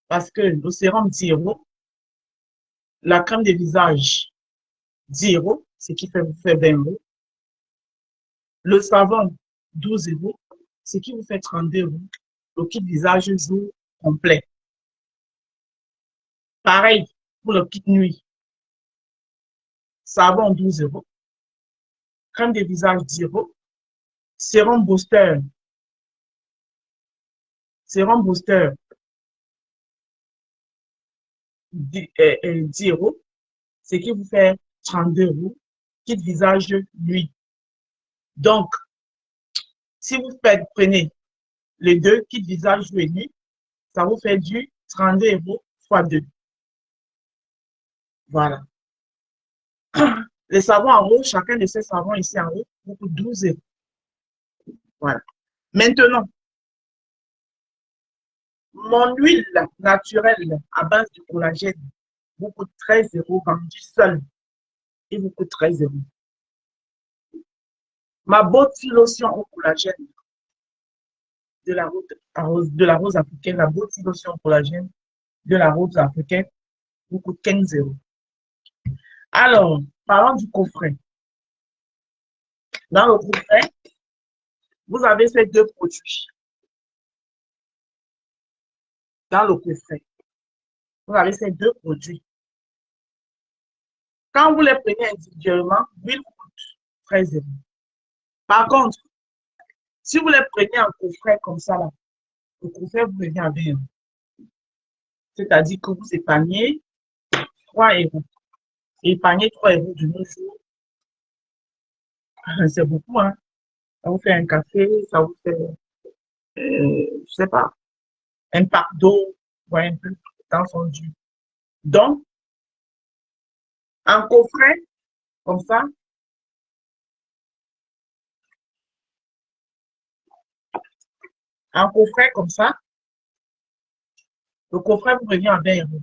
Parce que le sérum 10 euros, la crème de visage 10 euros, ce qui fait vous fait 20 euros. Le savon 12 euros, ce qui vous fait 32 euros. Le kit visage jour complet. Pareil pour le kit nuit. Savon 12 euros. Crème de visage 10 euros. Sérum booster. Sérum booster 10 euros. Ce qui vous fait 32 euros. Kit visage nuit. Donc, si vous prenez les deux, kit visage jour et nuit, ça vous fait du 32 euros fois 2. Voilà. Les savons en haut, chacun de ces savons ici en haut, vous coûte 12 euros. Voilà. Maintenant, mon huile naturelle à base de collagène vous coûte 13 euros vendue seule. Il vous coûte 13 euros. Ma Boti lotion au collagène de la rose africaine, la Boti lotion au collagène de la rose africaine vous coûte 15 euros. Alors, parlons du coffret. Dans le coffret, vous avez ces deux produits. Dans le coffret, vous avez ces deux produits. Quand vous les prenez individuellement, l'huile coûte 13 euros. Par contre, si vous les prenez en coffret comme ça, là, le coffret vous revient à 20 euros. C'est-à-dire que vous épargnez 3 euros. Épargner 3 euros de nos jours, c'est beaucoup, hein. Ça vous fait un café, ça vous fait, je sais pas, un pack d'eau, ouais, un peu dans son jus. Donc, en coffret, comme ça, en coffret comme ça, le coffret vous revient à 20 euros.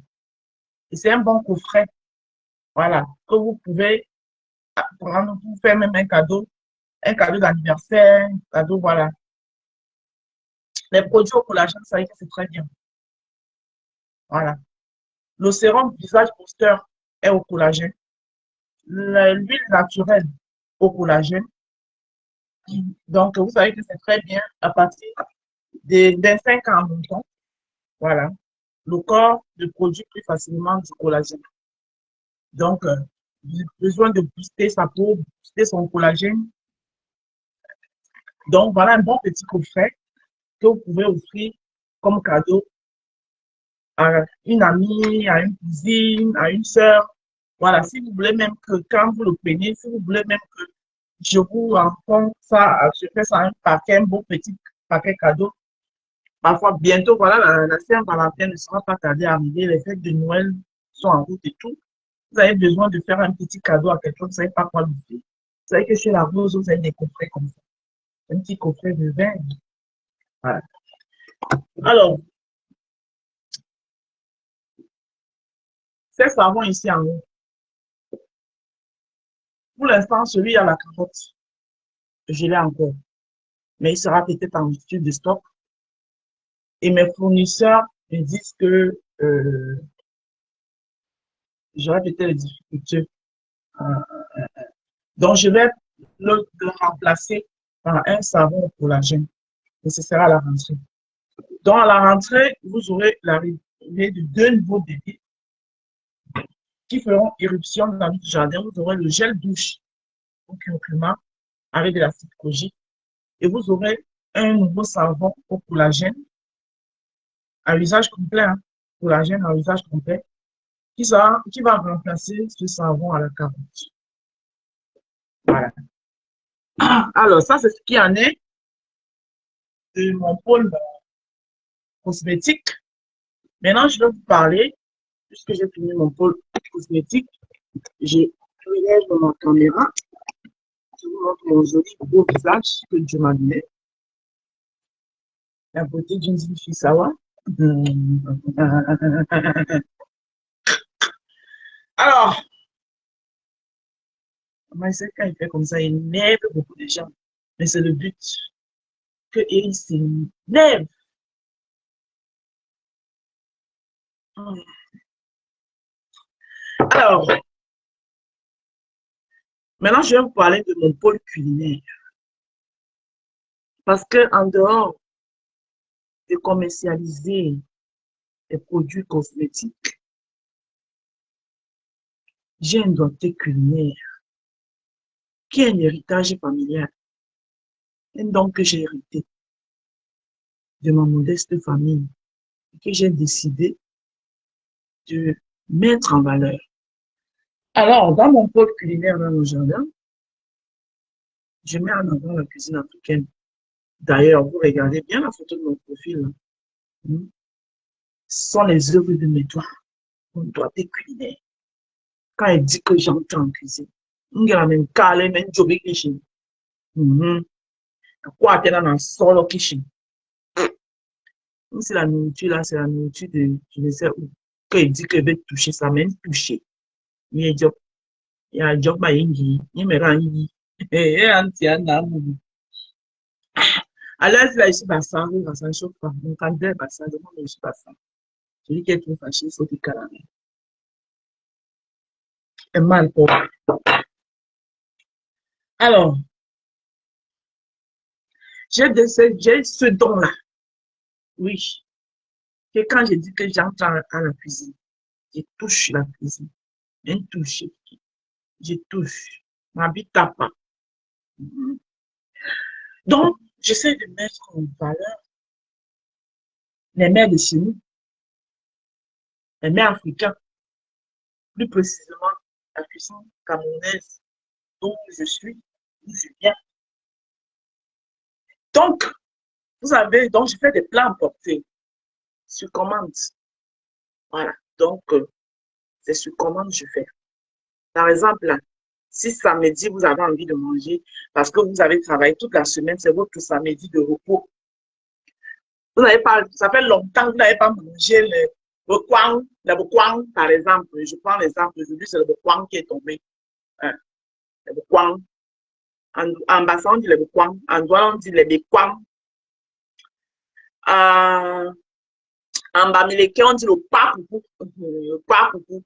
Et c'est un bon coffret, voilà, que vous pouvez prendre pour faire même un cadeau d'anniversaire, un cadeau, voilà. Les produits au collagène, ça y est, c'est très bien. Voilà. Le sérum visage booster est au collagène. L'huile naturelle au collagène. Donc, vous savez que c'est très bien à partir des 25 ans en montant. Voilà. Le corps ne produit plus facilement du collagène. Donc, il a besoin de booster sa peau, booster son collagène. Donc, voilà un bon petit coffret que vous pouvez offrir comme cadeau à une amie, à une cousine, à une sœur. Voilà, si vous voulez même que quand vous le prenez, si vous voulez même que je vous rencontre ça, je fais ça un paquet, un beau petit paquet cadeau. Parfois, bientôt, voilà, la Saint-Valentin ne sera pas tardée à arriver, les fêtes de Noël sont en route et tout. Vous avez besoin de faire un petit cadeau à quelqu'un, vous ne savez pas quoi lui faire. Vous savez que chez la Rose, vous avez des coffrets comme ça. Un petit coffret de vin. Voilà. Alors, ces savons ici en haut. Pour l'instant, celui à la carotte, je l'ai encore. Mais il sera peut-être en rupture de stock. Et mes fournisseurs me disent que j'aurai peut-être des difficultés. Donc, je vais le remplacer par un savon au collagène. Et ce sera à la rentrée. Donc, à la rentrée, vous aurez l'arrivée de 2 nouveaux bébés qui feront irruption dans notre jardin. Vous aurez le gel douche au curcuma avec de l'acide kojique. Et vous aurez un nouveau savon au collagène à usage complet, hein, collagène à usage complet, qui va remplacer ce savon à la carotte. Voilà. Alors, ça, c'est ce qui en est de mon pôle cosmétique. Maintenant, je vais vous parler, puisque j'ai fini mon pôle cosmétique, je relève ma caméra, je vous montre mon joli beau visage que Dieu m'a donné. La beauté d'une fille sawa. Alors, c'est quand il fait comme ça, il énerve beaucoup de gens. Mais c'est le but qu'il s'énerve. Alors, maintenant, je vais vous parler de mon pôle culinaire. Parce que en dehors de commercialiser les produits cosmétiques, j'ai un doigté culinaire qui est un héritage familial. Un don que j'ai hérité de ma modeste famille et que j'ai décidé de mettre en valeur. Alors, dans mon pôle culinaire, dans mon jardin, je mets en avant la cuisine africaine. D'ailleurs, vous regardez bien la photo de mon profil. Ce sont les œuvres de mes doigts. Mon doigté culinaire. Quand elle dit que j'entre en cuisine, on a même calé, même job kitchen. Quoi, t'es dans un solo kitchen. C'est la nourriture là, c'est la nourriture de, je ne sais où. Quand elle dit qu'elle veut toucher, ça même toucher. Il y a un job, bah, il y a un rangi. Et un tien d'amour. Alors, là, ici, bah, ça ne chauffe pas. Donc, quand elle bah, ça, demande, je suis pas ça. Je dis qu'elle est trop fâchée, il faut qu'il calme. Et mal pour. Alors, j'ai ce don-là. Oui. Que quand je dis que j'entre à la cuisine, je touche la cuisine. Un touche. Je touche. Ma vie tape pas. Donc, j'essaie de mettre en valeur les mères de chez nous, les mères africaines, plus précisément la cuisine camerounaise dont je suis, d'où je viens. Donc, vous savez, donc je fais des plats emportés sur commande. Voilà. Donc, c'est sur commande que je fais. Par exemple, là, si samedi, vous avez envie de manger parce que vous avez travaillé toute la semaine, c'est votre samedi de repos. Vous n'avez pas, ça fait longtemps que vous n'avez pas mangé Le bokwang, par exemple, je prends l'exemple, aujourd'hui, c'est le bokwang qui est tombé. Hein, le bokwang. En bassin, on dit le bokwang. En douane, on dit le bekwang. En bamileke, on dit le papoupou. Le papoupou.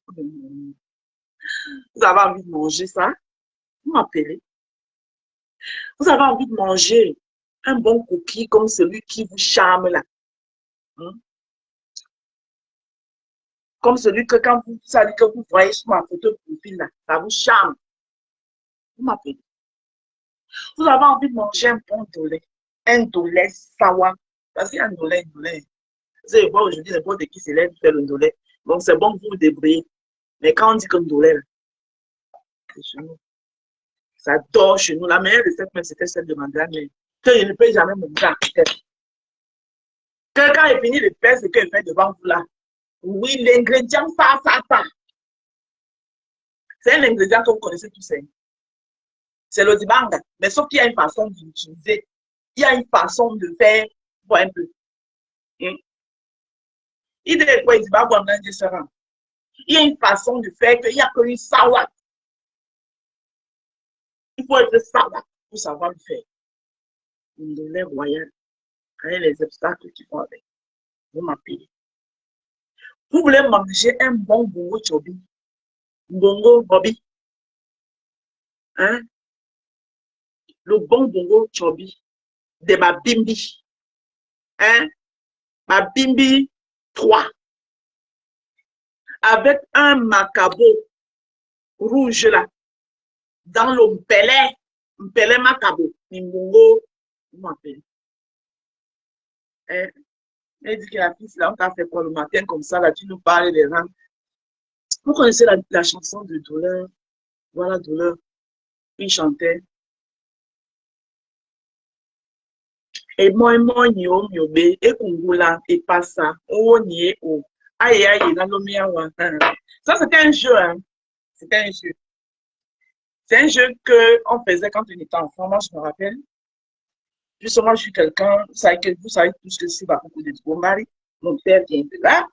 Vous avez envie de manger ça? Vous m'appelez. Vous avez envie de manger un bon cookie comme celui qui vous charme là. Hein? Comme celui que quand vous, ça dit que vous voyez sur ma photo de profil là, ça vous charme. Vous m'appelez. Vous avez envie de manger un bon dolé. Un dolé sawa. Parce qu'il y a un dolé, Vous savez, bon, aujourd'hui, n'importe qui s'élève faire le dolé. Donc, c'est bon que vous vous débrouillez. Mais quand on dit qu'un dolé, c'est chez nous. Ça dort chez nous. La meilleure recette, même, c'était celle de ma grand-mère. Que je ne peux jamais me faire. Que quand il finit de faire ce qu'il fait devant vous là, oui, l'ingrédient, ça. C'est un ingrédient que vous connaissez tous. C'est le dibanga. Mais sauf qu'il y a une façon d'utiliser. Il y a une façon de faire. Bon, un peu. Il y a quoi, il y a une façon de faire qu'il n'y a que une sawa. Il faut être sawa pour savoir le faire. Une de lait royal. Avec les obstacles qui vont avec. Vous m'appelez. Vous voulez manger un bon bongo chobi. Bongo bobby. Hein? Le bon bongo chobi de ma bimbi. Hein? Ma bimbi 3. Avec un macabo rouge là. Dans le mpele macabo. Mbongo. Vous m'appelez. Hein? Elle dit que la fille, là, on t'a fait pour le matin comme ça, là, tu nous parles des rangs. Vous connaissez la chanson de Douleur? Voilà, Douleur. Il chantait. Et moi, nyo, myobe, et kungula, et passa, oh, nie, oh. Aïe, aïe, la lomia, ça, c'était un jeu, hein. C'était un jeu. C'est un jeu qu'on faisait quand on était enfant, moi, je me rappelle. Justement, je suis quelqu'un, vous savez tous que je suis beaucoup de Bombari. Mon père vient de là.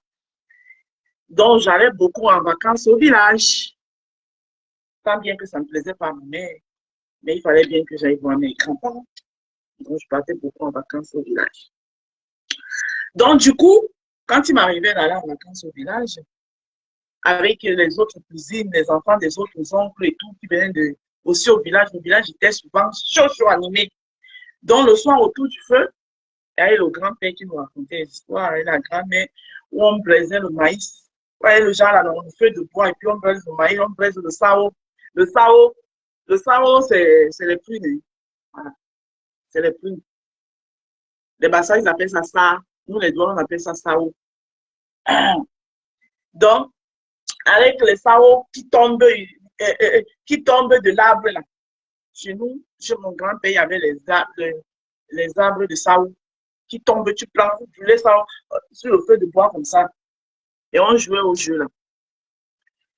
Donc, j'allais beaucoup en vacances au village. Tant bien que ça ne me plaisait pas à ma mère, mais il fallait bien que j'aille voir mes grands-parents. Donc, je partais beaucoup en vacances au village. Donc, du coup, quand il m'arrivait d'aller en vacances au village, avec les autres cousines, les enfants des autres oncles et tout, qui venaient aussi au village, le village était souvent chaud animé. Donc, le soir, autour du feu, il y avait le grand-père qui nous racontait des histoires, et la grand-mère, où on braisait le maïs. Vous voyez le genre là, dans le feu de bois, et puis on braise le maïs, on braise le sao. Le sao, c'est les prunes. Hein. Voilà. C'est les prunes. Les bassins, ils appellent ça ça. Nous, les doigts, on appelle ça sao. Donc, avec les sao qui tombent de l'arbre là. Chez nous, chez mon grand-père, il y avait les arbres de sao qui tombent, tu prends, tu laisses ça sur le feu de bois comme ça. Et on jouait au jeu là.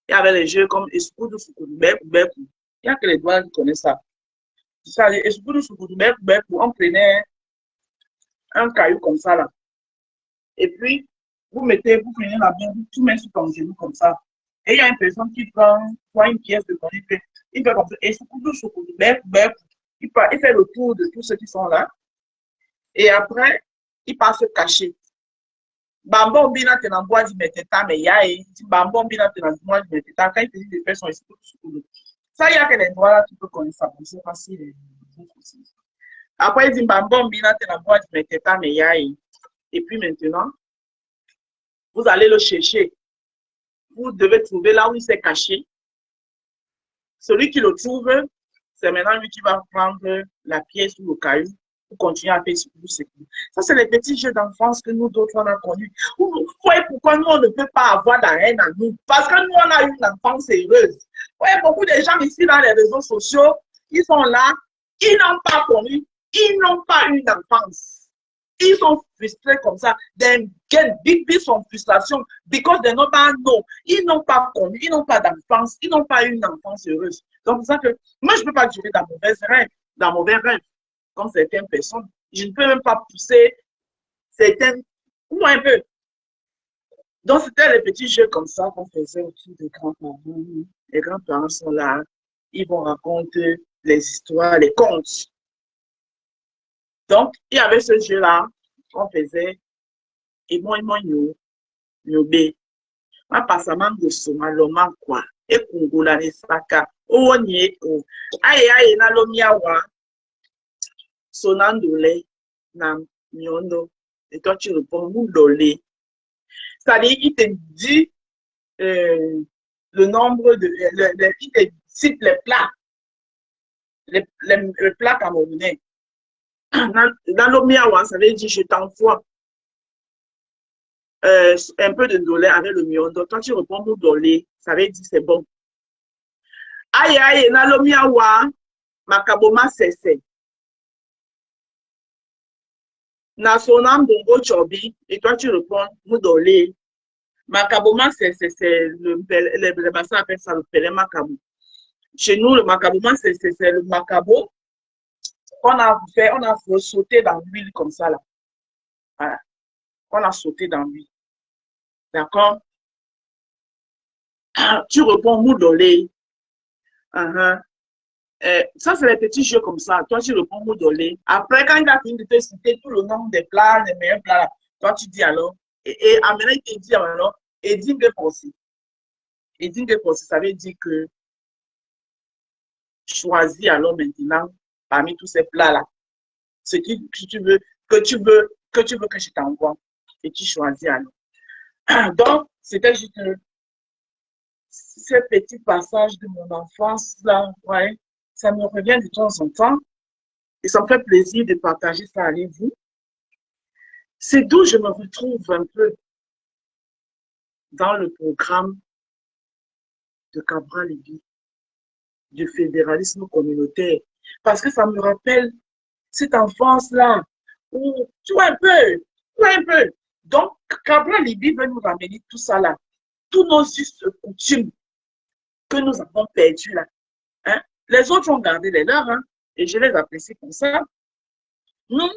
Il y avait les jeux comme Escudo, Fukudu, Beku, Beku. Il n'y a que les doigts qui connaissent ça. Ça, Escudo, Fukudu, Beku, Beku, on prenait un caillou comme ça là. Et puis, vous prenez la main, vous tout mettez sur ton genou comme ça. Et il y a une personne qui prend une pièce de monnaie, il fait comme ça, Escudo, Fukudu, Beku, Beku. Il fait le tour de tous ceux qui sont là. Et après, il part se cacher. Bambon bina te na bois di meteta mais ya et bambon bina te na bois di meteta quand il te dit de faire son esprit ça il y a que les doigts là tu peux connaître ça c'est facile après il dit bambon bina te na bois di meteta mais ya et puis maintenant vous allez le chercher, vous devez trouver là où il s'est caché. Celui qui le trouve, c'est maintenant lui qui va prendre la pièce ou le caillou pour continuer à faire ce que vous savez. Ça, c'est les petits jeux d'enfance que nous d'autres, on a connus. Vous voyez pourquoi nous, on ne peut pas avoir la haine à nous? Parce que nous, on a eu une enfance heureuse. Vous voyez, beaucoup de gens ici dans les réseaux sociaux, ils sont là, ils n'ont pas connu, ils n'ont pas eu d'enfance. Ils sont frustrés comme ça. They get big from frustration because they don't know. Ils n'ont pas connu, ils n'ont pas d'enfance, ils n'ont pas eu une enfance heureuse. Donc, c'est ça que moi, je ne peux pas durer dans mauvais rêves, comme certaines personnes. Je ne peux même pas pousser certaines, ou un peu. Donc, c'était les petits jeux comme ça qu'on faisait autour des grands-parents. Les grands-parents sont là, ils vont raconter les histoires, les contes. Donc, il y avait ce jeu-là qu'on faisait, et moi, nous, ma pasama ngosoma loma kwa, et kungola nesaka, o nye o, aye na lomiawa, sonandole, na miondo, et toi tu réponds moulolé. C'est-à-dire, il te dit le nombre de, il te cite les plats, les plats camerounais. Dans l'omiawa, ça veut dire je t'envoie un peu de dolé avec le miondo. Toi, tu réponds mon dolé, ça veut dire c'est bon. Aïe, na l'omiawa, makaboma sese. Na sonam bongo chobi, et toi, tu réponds mon dolé. Makaboma, c'est les bassins appellent ça le pelé macabo. Chez nous, le macaboma, c'est le macabo. On a sauté dans l'huile comme ça, là. Voilà. On a sauté dans l'huile. D'accord? Tu réponds moudolé. Ça, c'est les petits jeux comme ça. Toi, tu réponds moudolé. Après, quand il a fini de te citer tout le nom des plats, les meilleurs plats, là, toi, tu dis alors. Et maintenant, il te dit alors, et dis que possible. Et dis que possible, ça veut dire que choisis alors maintenant parmi tous ces plats-là ce que tu veux, que je t'envoie. Et tu choisis alors. Donc, c'était juste ce petit passage de mon enfance là, ouais. Ça me revient de temps en temps. Et ça me fait plaisir de partager ça avec vous. C'est d'où je me retrouve un peu dans le programme de Cabral Libby, du fédéralisme communautaire. Parce que ça me rappelle cette enfance-là, où tu vois un peu, tu vois un peu. Donc, Cabral Libby veut nous ramener tout ça là, tous nos us coutumes que nous avons perdus là. Hein? Les autres ont gardé les leurs, hein, et je les apprécie pour ça. Nous,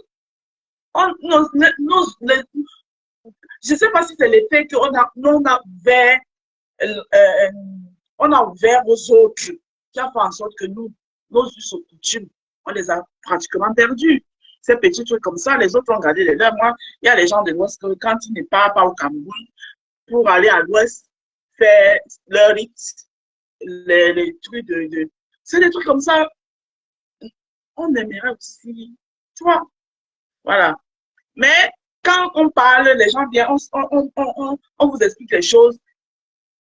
je ne sais pas si c'est l'effet qu'on a ouvert, on a ouvert aux autres, qui a fait en sorte que nous, nos us coutumes, on les a pratiquement perdus. Ces petits trucs comme ça, les autres ont gardé les leurs. Moi, il y a les gens de l'Ouest, quand ils ne partent pas au Cameroun, pour aller à l'Ouest, faire leur rite, les trucs c'est des trucs comme ça, on aimerait aussi, tu vois, voilà. Mais quand on parle, les gens viennent, on vous explique les choses.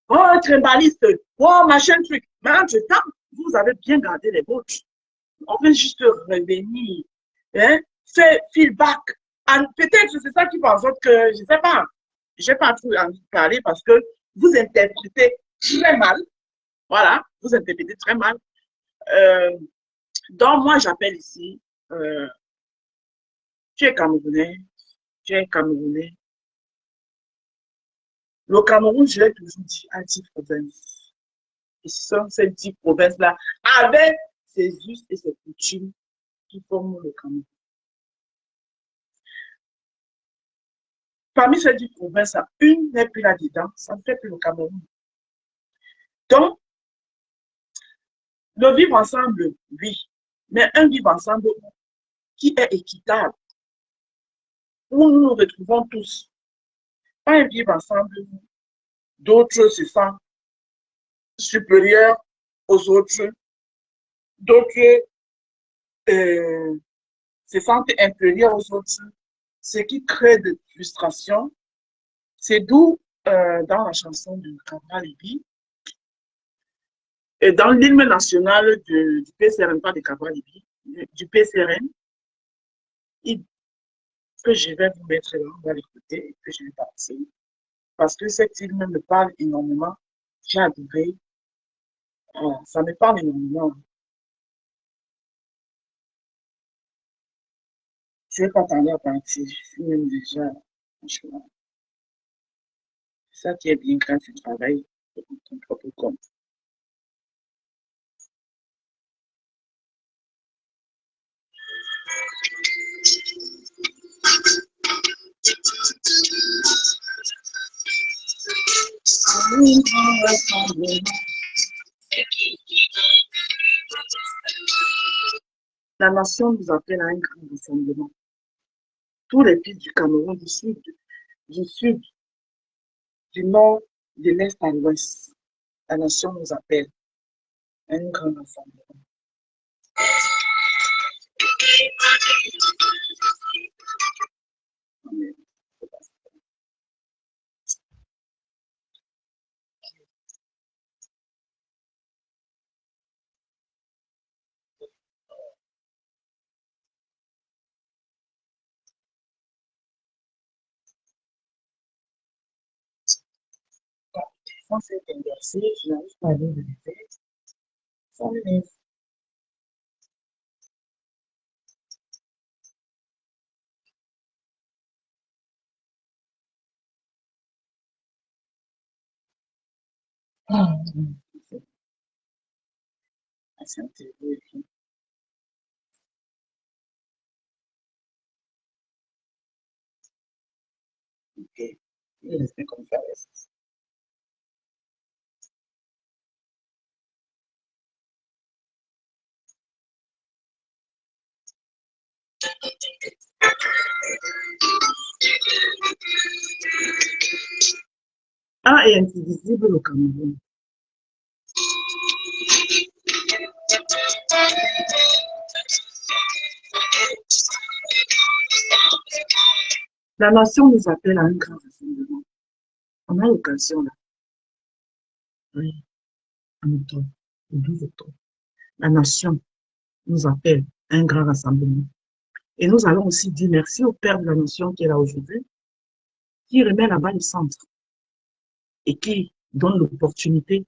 Oh, trimbaliste, oh, machin truc. Mais entre-temps, vous avez bien gardé les vôtres. On veut juste revenir, hein, faire feedback. Peut-être c'est ça qui fait en sorte que, je ne sais pas, je n'ai pas trop envie de parler parce que vous interprétez très mal. Voilà, vous interprétez très mal. Donc, moi, j'appelle ici, tu es Camerounais, tu es Camerounais. Le Cameroun, je l'ai toujours dit, a 10 provinces. Et ce sont ces 10 provinces-là, avec ses us et ses coutumes, qui forment le Cameroun. Parmi ces 10 provinces, une n'est plus là-dedans, ça ne fait plus le Cameroun. Donc, le vivre ensemble, oui, mais un vivre ensemble qui est équitable, où nous nous retrouvons tous. Pas un vivre ensemble où d'autres se sentent supérieurs aux autres, d'autres se sentent inférieurs aux autres, ce qui crée de frustration. C'est d'où, dans la chanson de Cabral Libby, et dans l'hymne national du PCRN, pas de Cabral Libby, du PCRN, que je vais vous mettre là, on va l'écouter, et que je vais passer. Parce que cet hymne me parle énormément. J'ai adoré. Ça me parle énormément. Je ne vais pas tarder à partir. Je suis même déjà, franchement. Ça qui est bien quand tu travailles pour ton propre compte. un grand rassemblement. La nation nous appelle à un grand rassemblement. Tous les pays du Cameroun, du sud, du nord, de l'est à l'ouest. La nation nous appelle à un grand rassemblement. Amen. Sans cette inversée, je n'arrive pas à lire le texte. Sans le lève. C'est un terrible. Ok. Laisse-moi comme ça reste. Un est indivisible au Cameroun. La nation nous appelle à un grand rassemblement. On a l'occasion là. Oui, en octobre, le 12 octobre. La nation nous appelle à un grand rassemblement. Et nous allons aussi dire merci au Père de la nation qui est là aujourd'hui, qui remet là-bas le centre et qui donne l'opportunité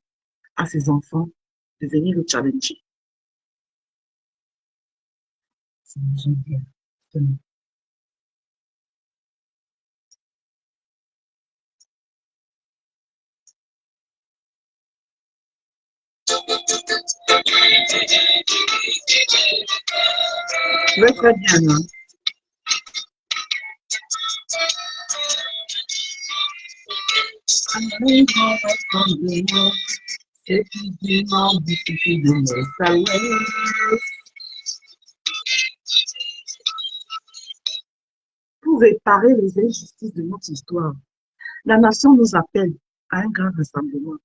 à ses enfants de venir le challenger. C'est génial. Je vais très bien, hein? Un grand rassemblement, c'est évidemment difficile de mettre à l'aise. Pour réparer les injustices de notre histoire, la nation nous appelle à un grand rassemblement.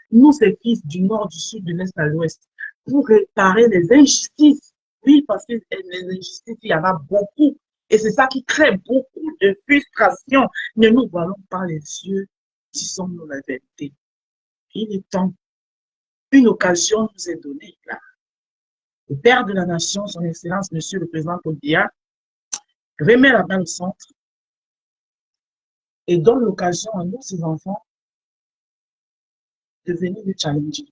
Nous, ces fils du nord, du sud, de l'est à l'ouest, pour réparer les injustices. Oui, parce que les injustices, il y en a beaucoup. Et c'est ça qui crée beaucoup de frustration. Ne nous voilons pas les yeux, disons-nous la vérité. Il est temps. Une occasion nous est donnée là. Le père de la nation, son Excellence, Monsieur le Président Paul Biya, remet la balle au centre et donne l'occasion à nous, ses enfants, de venir le challenger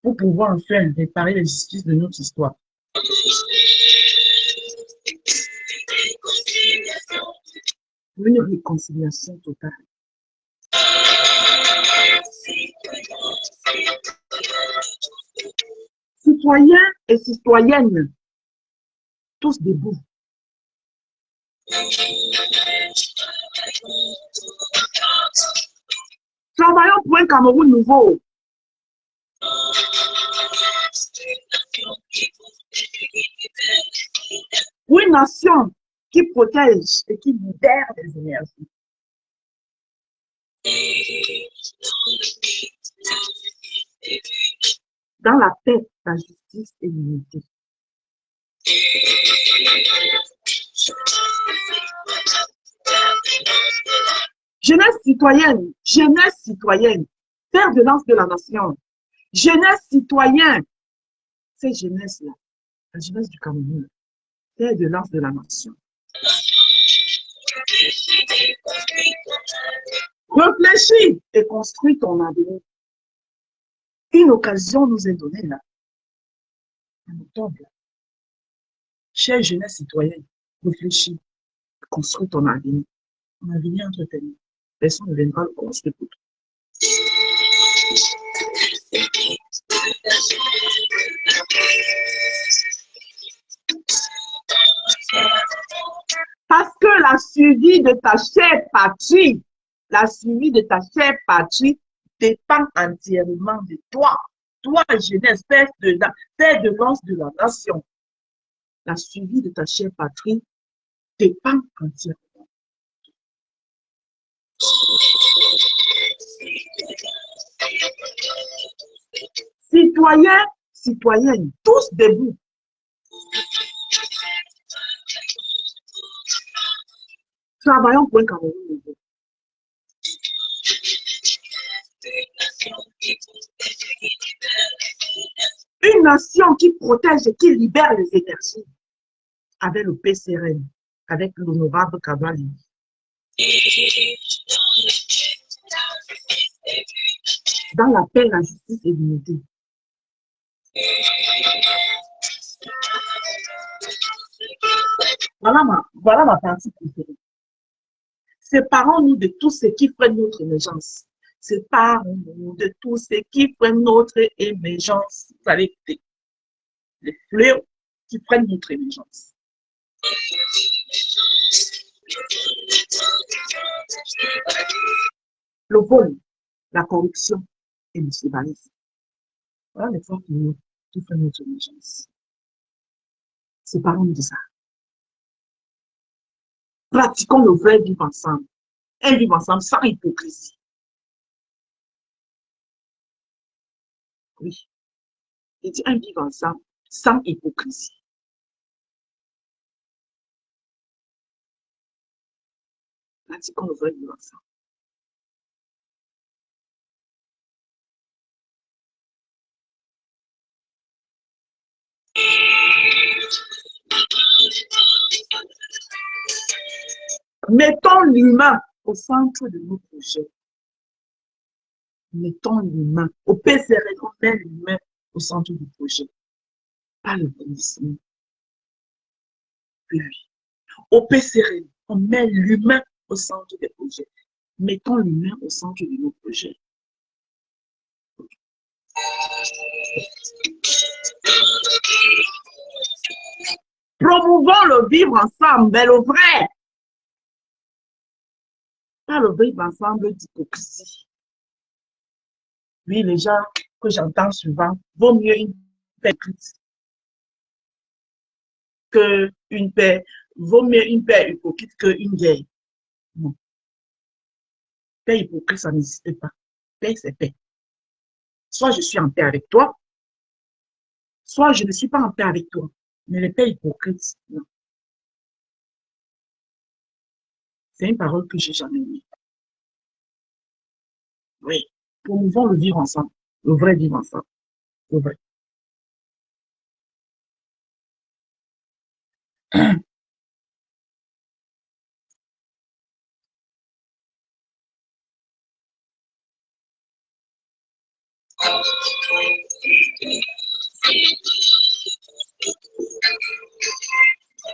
pour pouvoir enfin réparer les justices de notre histoire. Une réconciliation totale. Citoyens et citoyennes, tous debout. Travaillons pour un Cameroun nouveau. Pour une nation qui protège et qui libère les énergies. Dans la paix, la justice et l'unité. Jeunesse citoyenne, fer de lance de la nation. Jeunesse citoyenne, cette jeunesse-là, la jeunesse du Cameroun, fer de lance de la nation. Réfléchis et construis ton avenir. Une occasion nous est donnée là, en octobre. Chère jeunesse citoyenne, réfléchis et construis ton avenir. Ton avenir entre tes mains. Personne ne viendra le cause de tout. Parce que la survie de ta chère patrie La survie de ta chère patrie dépend entièrement de toi. Toi, jeunesse, père de lance de la nation. La survie de ta chère patrie dépend entièrement. Citoyens, citoyennes, tous debout. Travaillons pour un Cameroun nouveau. Une nation qui protège et qui libère les énergies avec le PCRN, avec l'honorable Kabali. Dans la paix, la justice et l'unité. Voilà ma partie préférée. Séparons-nous de tout ce qui freine notre émergence. Séparons-nous de tout ce qui freine notre émergence. Vous allez écouter. Les fléaux qui freinent notre émergence. Le vol, la corruption et le tribalisme. Voilà les forces qui freinent notre émergence. Séparons-nous de ça. Pratiquons le vrai vivre ensemble. Un vivre ensemble sans hypocrisie. Oui. Il dit un vivre ensemble sans hypocrisie. Pratiquons le vrai vivre ensemble. Mettons l'humain au centre de nos projets. Mettons l'humain. Au PCRN, on met l'humain au centre du projet. Pas le policeman. Oui. Au PCRN, on met l'humain au centre des projets. Mettons l'humain au centre de nos projets. Promouvons le vivre ensemble, mais le vrai. Pas le vivre ensemble d'hypocrisie. Oui, les gens que j'entends souvent, vaut mieux une paix qu'une paix, vaut mieux une paix hypocrite qu'une guerre. Non. Paix hypocrite, ça n'existe pas. Paix, c'est paix. Soit je suis en paix avec toi, soit je ne suis pas en paix avec toi. Mais les paix hypocrites, non. C'est une parole que j'ai jamais eue. Oui. Promouvons le vivre ensemble. Le vrai vivre ensemble. Le vrai.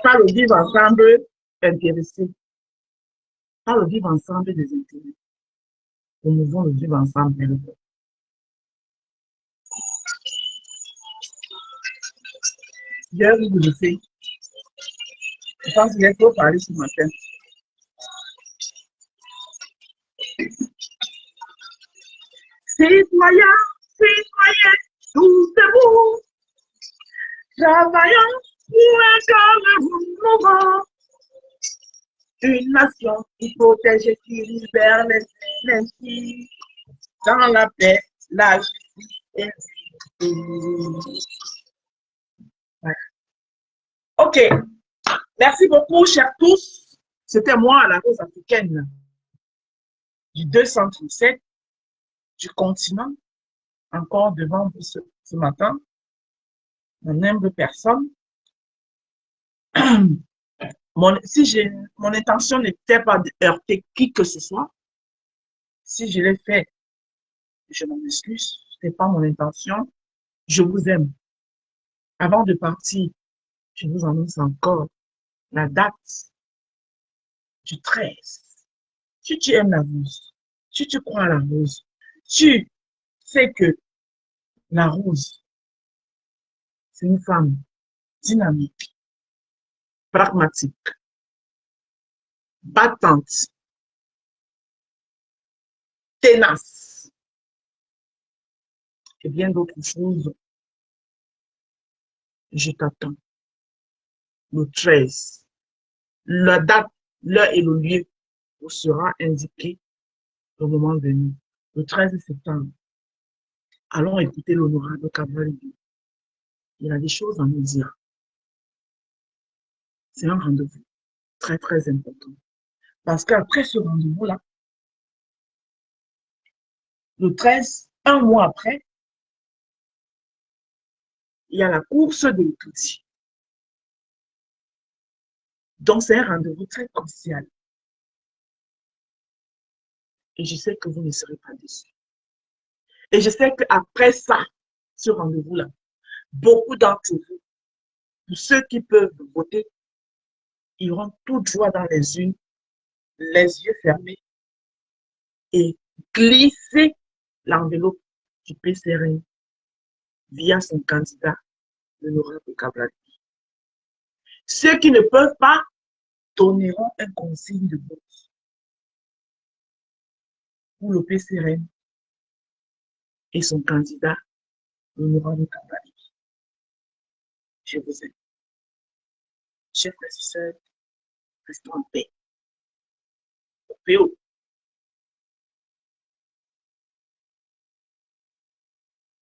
Pas le vivre ensemble intéressé. Pas le vivre ensemble des intérêts. Promouvons le vivre ensemble et le vrai. Je vais vous laisser. Je pense qu'il faut parler ce matin. Citoyens, citoyens, tous debout, travaillons pour un Cameroun nouveau. Une nation qui protège et qui libère les énergies dans la paix, la justice et l'unité. Voilà. Ok. Merci beaucoup, chers tous. C'était moi, la Rose africaine du 237 du continent, encore devant vous ce matin, mon humble personne. Mon intention n'était pas de heurter qui que ce soit. Si je l'ai fait, je m'en excuse. Ce n'était pas mon intention. Je vous aime. Avant de partir, je vous annonce encore la date du 13. Si tu aimes la rose, si tu crois à la rose, tu sais que la rose, c'est une femme dynamique, pragmatique, battante, ténace et bien d'autres choses. Je t'attends le 13. La date, l'heure et le lieu vous sera indiqué au moment venu. Le 13 septembre, allons écouter l'honorable Cabral. Il a des choses à nous dire. C'est un rendez-vous très, très important. Parce qu'après ce rendez-vous-là, le 13, un mois après, il y a la course de l'écrit. Donc, c'est un rendez-vous très crucial. Et je sais que vous ne serez pas déçus. Et je sais qu'après ça, ce rendez-vous-là, beaucoup d'entre vous, pour ceux qui peuvent voter, iront tout droit dans les urnes, les yeux fermés, et glisser l'enveloppe du PCRN via son candidat, l'honorable Cabral. Ceux qui ne peuvent pas donneront un consigne de vote pour le PCRN et son candidat, l'honorable Cabral. Je vous aime. Chers frères et sœurs, restons en paix. Au PO.